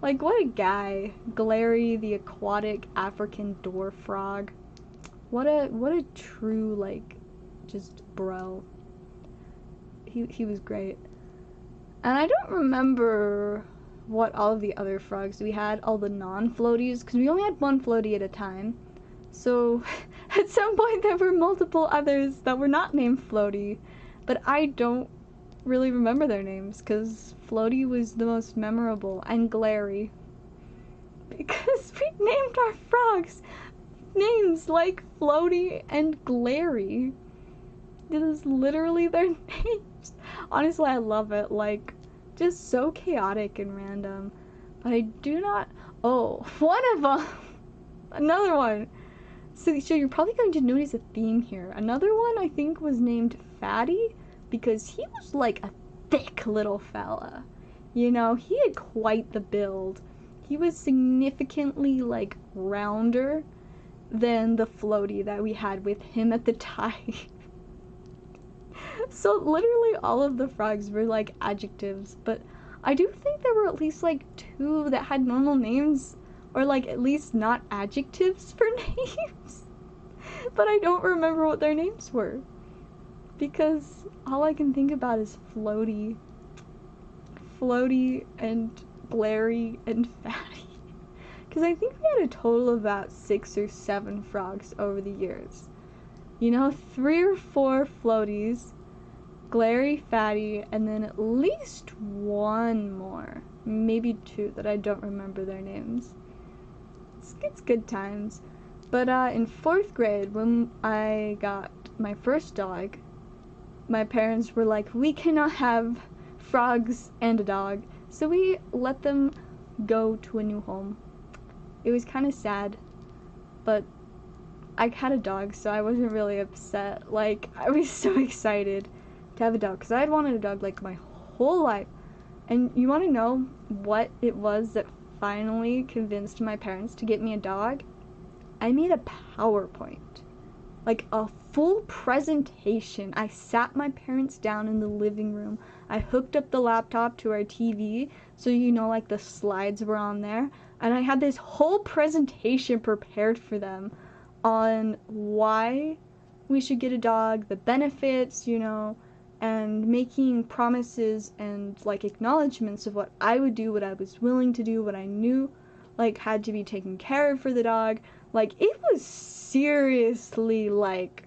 Like, what a guy. Glary, the aquatic African dwarf frog. What a true, like, just bro. He was great. And I don't remember what all of the other frogs we had, all the non-floaties, because we only had one floaty at a time. So at some point there were multiple others that were not named Floaty, but I don't really remember their names because Floaty was the most memorable, and Glary. Because we named our frogs names like Floaty and Glary. This is literally their names. Honestly, I love it. Like, just so chaotic and random. But I do not... Oh, one of them! Another one! So you're probably going to notice a theme here. Another one I think was named Fatty because he was like a thick little fella. You know, he had quite the build. He was significantly like rounder than the floaty that we had with him at the time. So literally all of the frogs were like adjectives, but I do think there were at least like 2 that had normal names, or like at least not adjectives for names. But I don't remember what their names were, because all I can think about is floaty and glary and fatty. Because I think we had a total of about 6 or 7 frogs over the years. You know, 3 or 4 floaties, glary, fatty, and then at least 1 more, maybe 2 that I don't remember their names. It's good times. But in 4th grade, when I got my first dog, my parents were like, we cannot have frogs and a dog, so we let them go to a new home. It was kind of sad, but I had a dog, so I wasn't really upset. Like, I was so excited to have a dog, because I had wanted a dog like my whole life. And you want to know what it was that finally convinced my parents to get me a dog? I made a PowerPoint, like a full presentation. I sat my parents down in the living room. I hooked up the laptop to our TV, so you know, like the slides were on there, and I had this whole presentation prepared for them on why we should get a dog, the benefits, you know, and making promises and like acknowledgments of what I would do, what I was willing to do, what I knew like had to be taken care of for the dog. Like, it was seriously like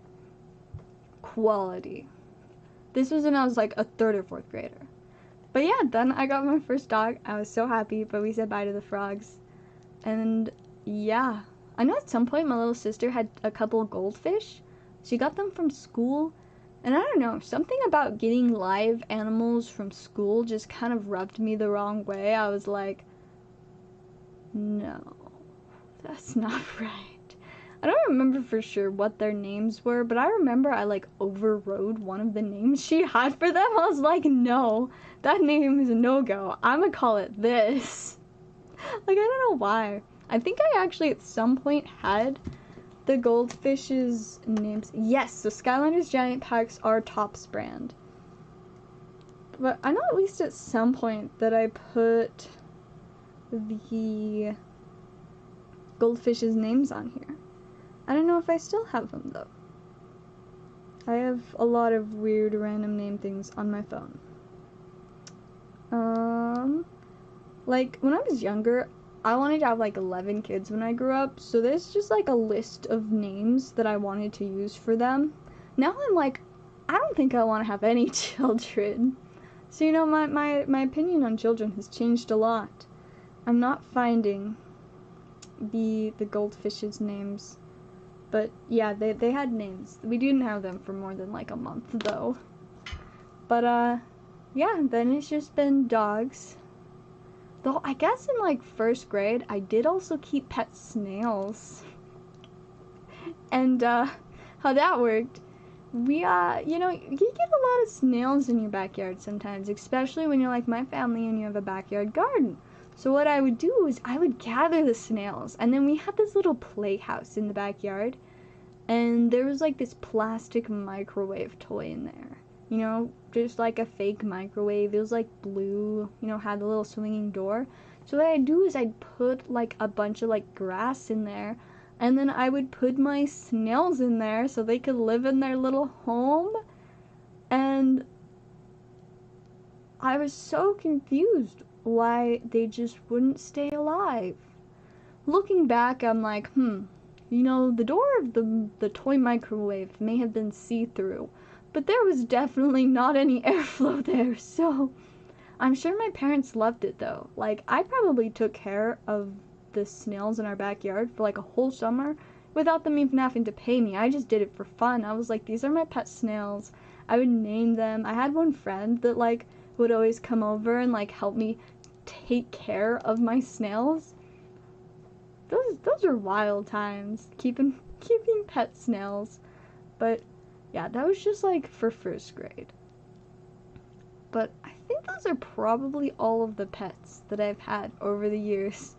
quality. This was when I was like a 3rd or 4th grader. But yeah, then I got my first dog. I was so happy, but we said bye to the frogs. And yeah, I know at some point my little sister had a couple goldfish. She got them from school. And I don't know, something about getting live animals from school just kind of rubbed me the wrong way. I was like, no, that's not right. I don't remember for sure what their names were, but I remember I like overrode one of the names she had for them. I was like, no, that name is a no-go. I'm gonna call it this. Like, I don't know why. I think I actually at some point had the goldfish's names. Yes, the Skylanders Giant Packs are Topps brand. But I know at least at some point that I put the goldfish's names on here. I don't know if I still have them though. I have a lot of weird random name things on my phone. Like when I was younger, I wanted to have like 11 kids when I grew up, so there's just like a list of names that I wanted to use for them. Now I'm like, I don't think I want to have any children. So you know, my opinion on children has changed a lot. I'm not finding the goldfish's names. But yeah, they had names. We didn't have them for more than like a month though. But yeah, then it's just been dogs. Though I guess in like 1st grade, I did also keep pet snails. And how that worked, we you know, you get a lot of snails in your backyard sometimes, especially when you're like my family and you have a backyard garden. So what I would do is I would gather the snails, and then we had this little playhouse in the backyard, and there was like this plastic microwave toy in there. You know, just like a fake microwave. It was like blue, you know, had the little swinging door. So what I'd do is I'd put like a bunch of like grass in there, and then I would put my snails in there so they could live in their little home. And I was so confused why they just wouldn't stay alive. Looking back, I'm like, you know, the door of the toy microwave may have been see-through, but there was definitely not any airflow there, so I'm sure my parents loved it though. Like, I probably took care of the snails in our backyard for like a whole summer without them even having to pay me. I just did it for fun. I was like, these are my pet snails. I would name them. I had one friend that like would always come over and like help me take care of my snails. Those are wild times, keeping keeping pet snails. But yeah, that was just like for first grade. But I think those are probably all of the pets that I've had over the years.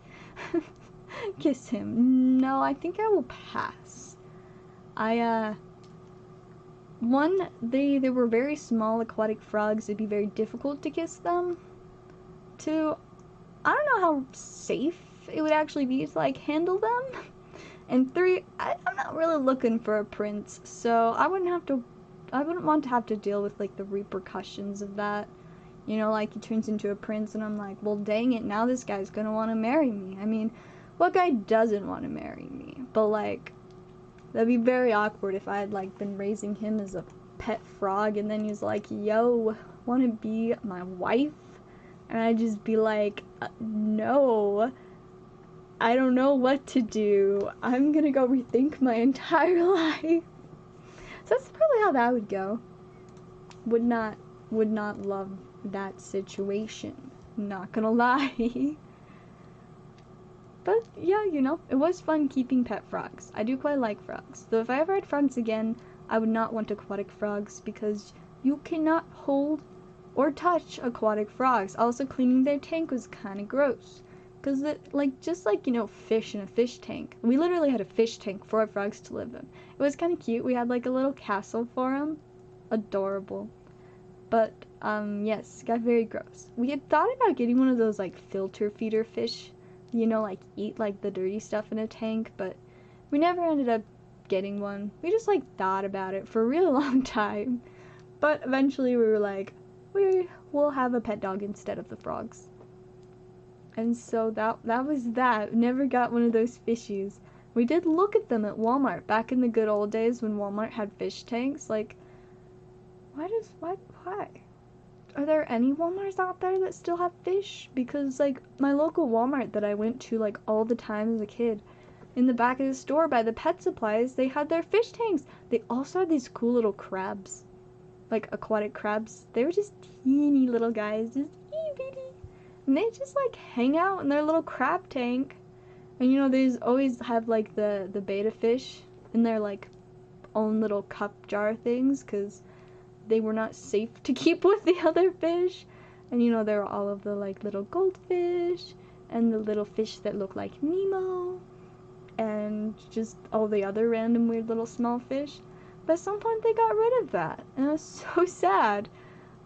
Kiss him. No, I think I will pass. One, they were very small aquatic frogs. It'd be very difficult to kiss them. Two, I don't know how safe it would actually be to like handle them. And three, I'm not really looking for a prince, so I wouldn't want to have to deal with like the repercussions of that. You know, like he turns into a prince and I'm like, well dang it, now this guy's gonna want to marry me. I mean, what guy doesn't want to marry me? But like, that'd be very awkward if I had like been raising him as a pet frog and then he's like, yo, wanna be my wife? And I'd just be like, no, I don't know what to do. I'm gonna go rethink my entire life. So that's probably how that would go. Would not love that situation. Not gonna lie. But yeah, you know, it was fun keeping pet frogs. I do quite like frogs. Though if I ever had frogs again, I would not want aquatic frogs because you cannot hold or touch aquatic frogs. Also, cleaning their tank was kind of gross. Because, just like, you know, fish in a fish tank. We literally had a fish tank for our frogs to live in. It was kind of cute. We had, like, a little castle for them. Adorable. But, yes, it got very gross. We had thought about getting one of those, like, filter feeder fish. You know, like, eat, like, the dirty stuff in a tank. But we never ended up getting one. We just, like, thought about it for a really long time. But eventually we were like, we'll have a pet dog instead of the frogs. And so that was that. Never got one of those fishies. We did look at them at Walmart back in the good old days when Walmart had fish tanks. Like, why? Are there any Walmarts out there that still have fish? Because, like, my local Walmart that I went to, like, all the time as a kid, in the back of the store by the pet supplies, they had their fish tanks. They also had these cool little crabs. Like, aquatic crabs. They were just teeny little guys. Just itty bitty. And they just, like, hang out in their little crab tank. And, you know, they always have, like, the betta fish in their, like, own little cup jar things, because they were not safe to keep with the other fish. And, you know, there were all of the, like, little goldfish, and the little fish that look like Nemo, and just all the other random weird little small fish. But at some point they got rid of that, and it was so sad.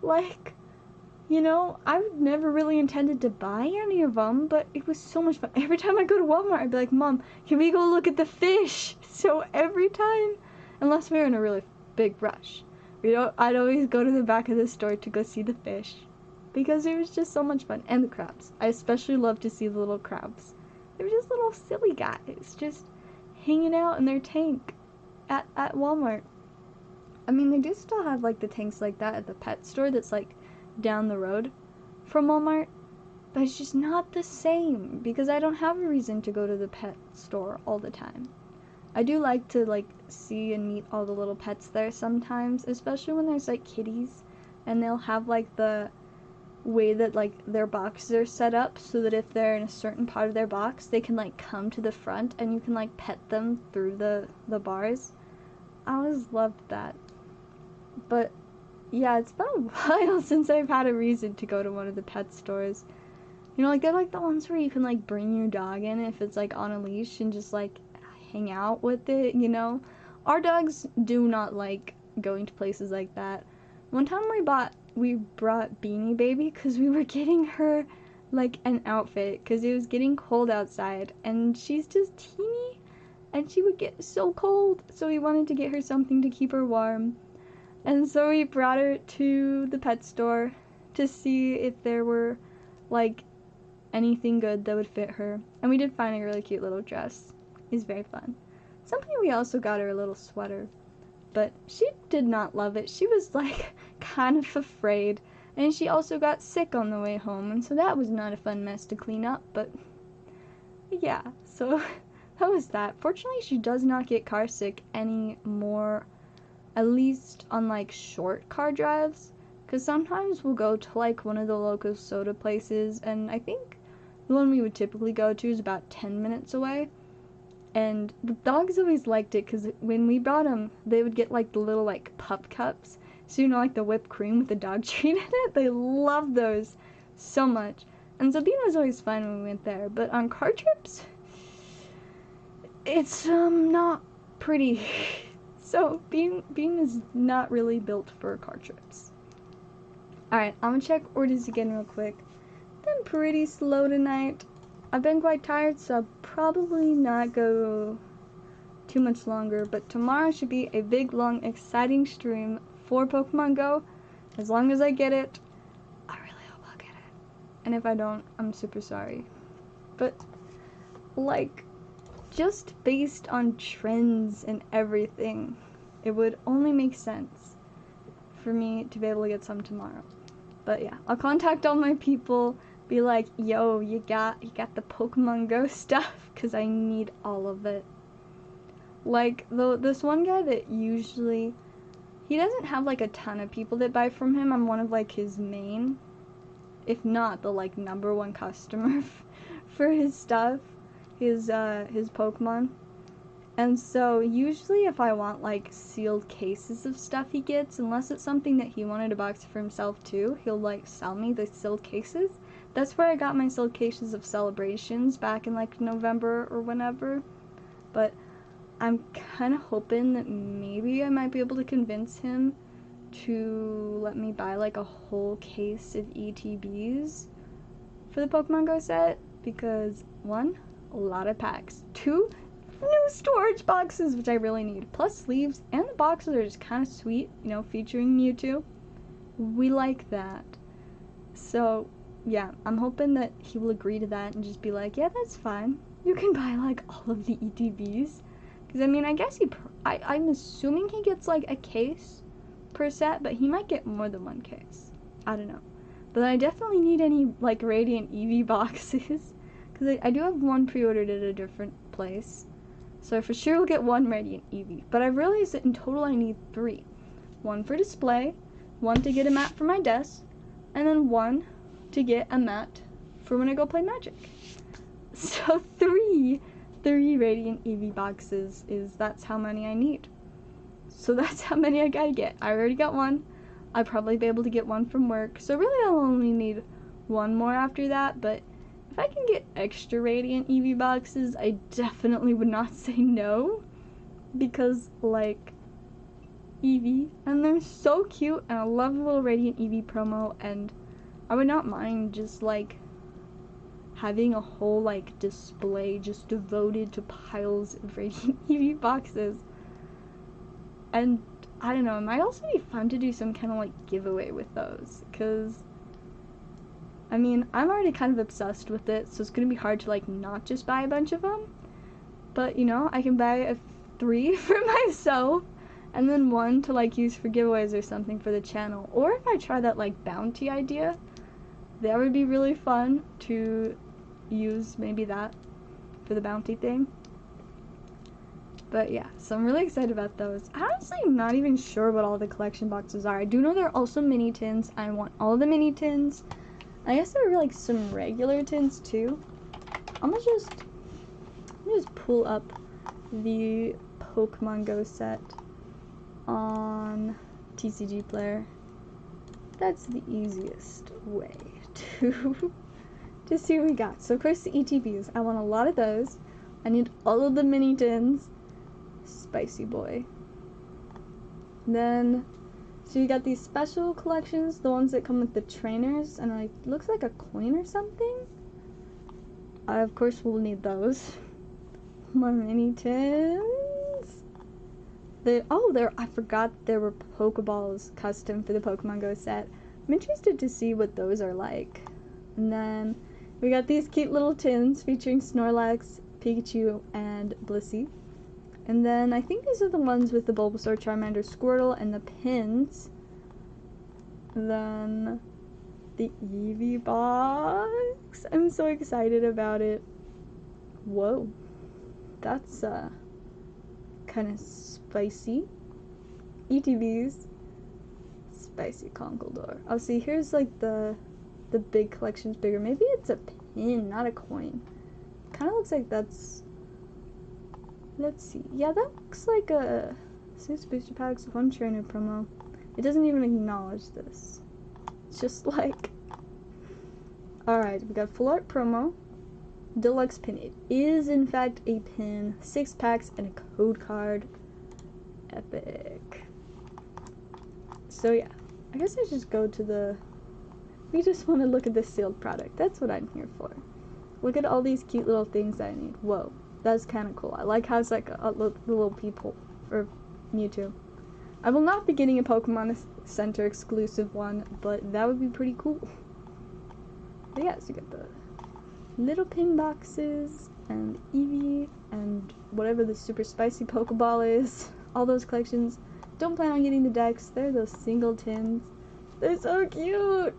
Like, you know, I never really intended to buy any of them, but it was so much fun. Every time I go to Walmart, I'd be like, Mom, can we go look at the fish? So every time, unless we were in a really big rush, I'd always go to the back of the store to go see the fish, because it was just so much fun. And the crabs. I especially love to see the little crabs. They were just little silly guys, just hanging out in their tank at Walmart. I mean, they do still have, like, the tanks like that at the pet store that's, like, down the road from Walmart, but it's just not the same, because I don't have a reason to go to the pet store all the time. I do like to, like, see and meet all the little pets there sometimes, especially when there's, like, kitties, and they'll have, like, the way that, like, their boxes are set up so that if they're in a certain part of their box, they can, like, come to the front and you can, like, pet them through the bars. I always loved that. But yeah, it's been a while since I've had a reason to go to one of the pet stores. You know, like, they're like the ones where you can, like, bring your dog in if it's, like, on a leash and just, like, hang out with it, you know? Our dogs do not like going to places like that. One time we brought Beanie Baby because we were getting her, like, an outfit because it was getting cold outside, and she's just teeny, and she would get so cold, so we wanted to get her something to keep her warm. And so we brought her to the pet store to see if there were, like, anything good that would fit her. And we did find a really cute little dress. It was very fun. Something we also got her a little sweater. But she did not love it. She was, like, kind of afraid. And she also got sick on the way home. And so that was not a fun mess to clean up. But, yeah. So that was that. Fortunately, she does not get car sick anymore. At least on, like, short car drives, because sometimes we'll go to, like, one of the local soda places, and I think the one we would typically go to is about 10 minutes away, And the dogs always liked it because when we brought them, they would get like the little like pup cups. So you know, like the whipped cream with the dog treat in it. They love those so much. And so Bean was always fun when we went there. But on car trips, it's not pretty. So Bean is not really built for car trips. Alright, I'm gonna check orders again real quick. Been pretty slow tonight. I've been quite tired, so I'll probably not go too much longer, but tomorrow should be a big, long, exciting stream for Pokemon Go. As long as I get it, I really hope I'll get it. And if I don't, I'm super sorry. But, like, just based on trends and everything, it would only make sense for me to be able to get some tomorrow. But yeah, I'll contact all my people, be like, yo, you got the Pokemon Go stuff, because I need all of it. Like, this one guy that usually, he doesn't have like a ton of people that buy from him. I'm one of like his main, if not the like #1 customer for his stuff, his Pokemon. And so usually if I want like sealed cases of stuff he gets, unless it's something that he wanted to box for himself too, he'll like sell me the sealed cases. That's where I got my sealed cases of Celebrations back in like November or whenever. But I'm kind of hoping that maybe I might be able to convince him to let me buy like a whole case of ETBs for the Pokemon Go set, because 1, a lot of packs, 2, new storage boxes, which I really need, plus sleeves, and the boxes are just kind of sweet, you know, featuring Mewtwo. We like that. So yeah, I'm hoping that he will agree to that and just be like, yeah, that's fine, you can buy like all of the ETBs. Because I mean, I guess I'm assuming he gets like a case per set, but he might get more than 1 case. I don't know. But I definitely need any like Radiant Eevee boxes, because I do have one pre-ordered at a different place. So I for sure will get 1 Radiant Eevee. But I realized that in total I need 3. 1 for display, 1 to get a mat for my desk, and then 1 to get a mat for when I go play Magic. So 3 Radiant Eevee boxes that's how many I need. So that's how many I gotta get. I already got 1. I'll probably be able to get 1 from work. So really I'll only need 1 more after that, but if I can get extra Radiant Eevee boxes, I definitely would not say no. Because, like, Eevee, and they're so cute, and I love the little Radiant Eevee promo, and I would not mind just, like, having a whole, like, display just devoted to piles of Radiant Eevee boxes. And, I don't know, it might also be fun to do some kind of, like, giveaway with those, because I mean, I'm already kind of obsessed with it, so it's gonna be hard to, like, not just buy a bunch of them. But, you know, I can buy 3 for myself, and then 1 to, like, use for giveaways or something for the channel. Or if I try that, like, bounty idea, that would be really fun to use maybe that for the bounty thing. But yeah, so I'm really excited about those. I honestly am not even sure what all the collection boxes are. I do know there are also mini tins. I want all the mini tins. I guess there are like some regular tins too. I'm gonna just pull up the Pokemon Go set on TCG Player. That's the easiest way to see what we got. So of course the ETBs, I want a lot of those. I need all of the mini tins. Spicy boy. Then so you got these special collections, the ones that come with the trainers, and like looks like a coin or something. I of course will need those. More mini tins. I forgot there were Pokeballs custom for the Pokemon Go set. I'm interested to see what those are like. And then we got these cute little tins featuring Snorlax, Pikachu, and Blissey. And then I think these are the ones with the Bulbasaur, Charmander, Squirtle, and the pins. Then the Eevee box. I'm so excited about it. Whoa. That's kind of spicy. ETBs. Spicy Conkeldurr. Oh, see, here's like the big collection's bigger. Maybe it's a pin, not a coin. Kind of looks like that's let's see. Yeah, that looks like a 6 booster packs, 1 trainer promo. It doesn't even acknowledge this. It's just like, alright, we got full art promo, deluxe pin. It is in fact a pin, 6 packs, and a code card. Epic. So yeah, I guess I just go to the, we just want to look at the sealed product. That's what I'm here for. Look at all these cute little things that I need. Whoa, that's kind of cool. I like how it's like the little people for Mewtwo. I will not be getting a Pokemon Center exclusive one, but that would be pretty cool. But yeah, so you got the little pin boxes, and Eevee, and whatever the super spicy Pokeball is. All those collections. Don't plan on getting the decks. They're those single tins. They're so cute!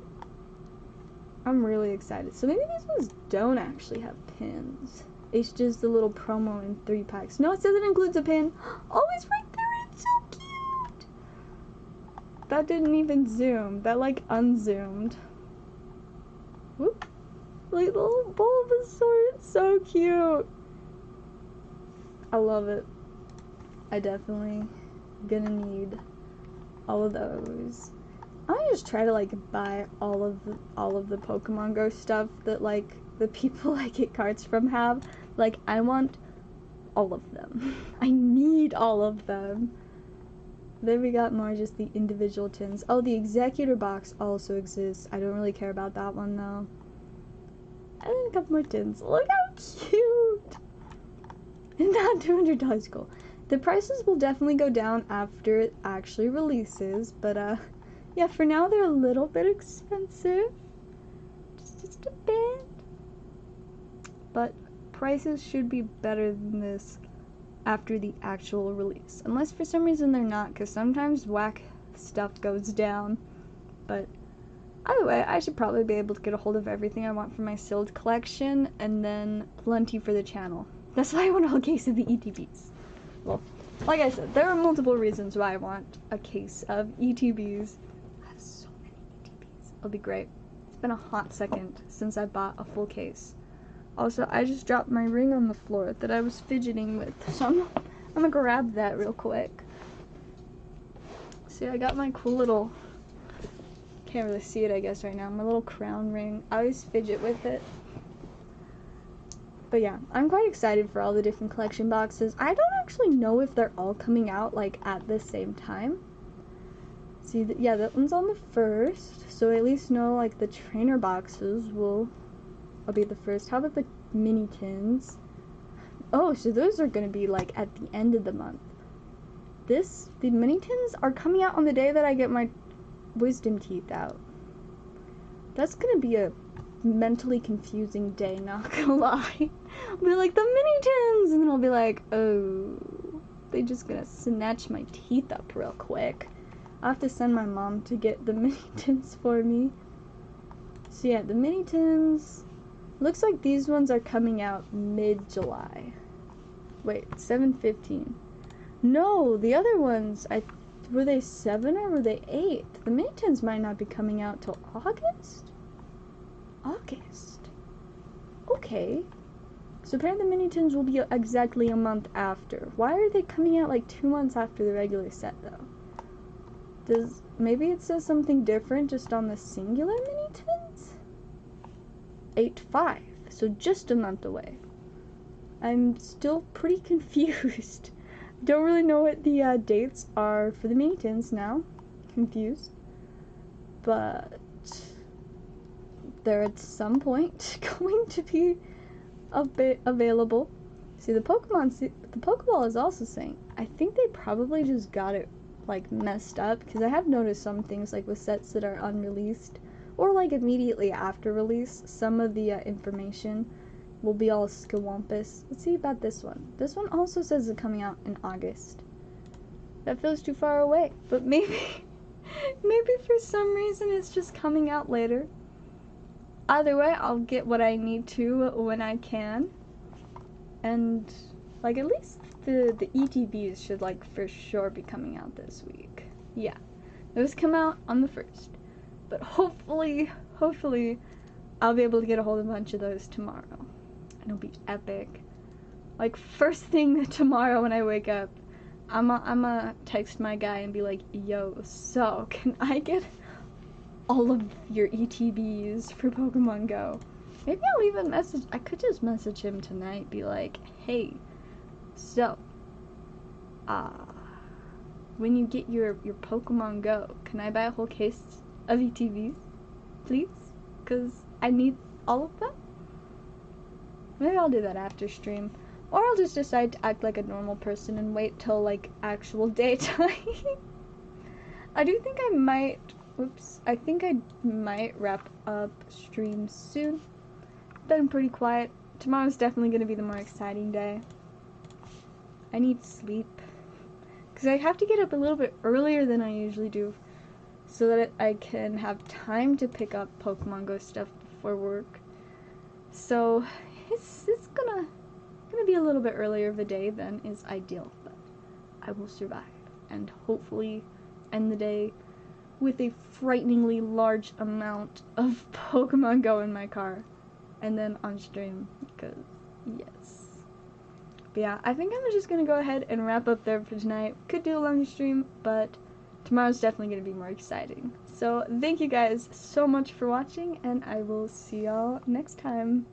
I'm really excited. So maybe these ones don't actually have pins. It's just the little promo in 3 packs. No, it says it includes a pin. Oh, it's right there. It's so cute. That didn't even zoom. That like unzoomed. Whoop. Like the little Bulbasaur. It's so cute. I love it. I definitely gonna need all of those. I just try to like buy all of the Pokemon Go stuff that like the people I get cards from have. Like I want all of them. I need all of them. Then we got more just the individual tins. Oh, the Executor box also exists. I don't really care about that one though. And then a couple more tins. Look how cute! And not $200 cool. The prices will definitely go down after it actually releases, but yeah, for now they're a little bit expensive. Just a bit. But prices should be better than this after the actual release. Unless for some reason they're not, because sometimes whack stuff goes down. But either way, I should probably be able to get a hold of everything I want for my sealed collection, and then plenty for the channel. That's why I want a whole case of the ETBs. Well, like I said, there are multiple reasons why I want a case of ETBs. I have so many ETBs. It'll be great. It's been a hot second since I bought a full case. Also, I just dropped my ring on the floor that I was fidgeting with, so I'm gonna grab that real quick. See, I got my cool little, can't really see it I guess right now, my little crown ring. I always fidget with it. But yeah, I'm quite excited for all the different collection boxes. I don't actually know if they're all coming out like at the same time. See, yeah, that one's on the 1st, so I at least know like the trainer boxes will be the 1st. How about the mini tins? Oh, so those are gonna be like at the end of the month. The mini tins are coming out on the day that I get my wisdom teeth out. That's gonna be a mentally confusing day, not gonna lie. I'll be like, the mini tins, and then I'll be like, oh, they just gonna snatch my teeth up real quick. I'll have to send my mom to get the mini tins for me. So yeah, the mini tins, looks like these ones are coming out mid-July. Wait, 7/15. No, the other ones, were they 7 or were they 8? The mini tins might not be coming out till August? August. Okay. So apparently the mini tins will be exactly a month after. Why are they coming out like 2 months after the regular set though? Maybe it says something different just on the singular mini tins? 8/5, so just a month away. I'm still pretty confused. Don't really know what the dates are for the mini tins now. Confused. But they're at some point going to be available. See, the Pokeball is also saying, I think they probably just got it like messed up, because I have noticed some things like with sets that are unreleased or like immediately after release, some of the information will be all scawampus. Let's see about this one. This one also says it's coming out in August. That feels too far away, but maybe for some reason it's just coming out later. Either way, I'll get what I need to when I can. And, like, at least the ETBs should, like, for sure be coming out this week. Yeah. Those come out on the 1st. But hopefully, I'll be able to get a hold of a bunch of those tomorrow. And it'll be epic. Like, first thing tomorrow when I wake up, I'ma text my guy and be like, yo, so, can I get all of your ETBs for Pokemon Go? Maybe I'll even message, I could just message him tonight, be like, hey, so, when you get your Pokemon Go, can I buy a whole case of ETBs, please? Because I need all of them? Maybe I'll do that after stream. Or I'll just decide to act like a normal person and wait till, like, actual daytime. I do think I might, I think I might wrap up stream soon. Been pretty quiet. Tomorrow's definitely going to be the more exciting day. I need sleep. Because I have to get up a little bit earlier than I usually do so that I can have time to pick up Pokemon Go stuff before work. So it's gonna be a little bit earlier of a day than is ideal, but I will survive and hopefully end the day with a frighteningly large amount of Pokemon Go in my car and then on stream, because yes. But yeah, I think I'm just gonna go ahead and wrap up there for tonight. Could do a longer stream, but tomorrow's definitely gonna be more exciting. So thank you guys so much for watching, and I will see y'all next time.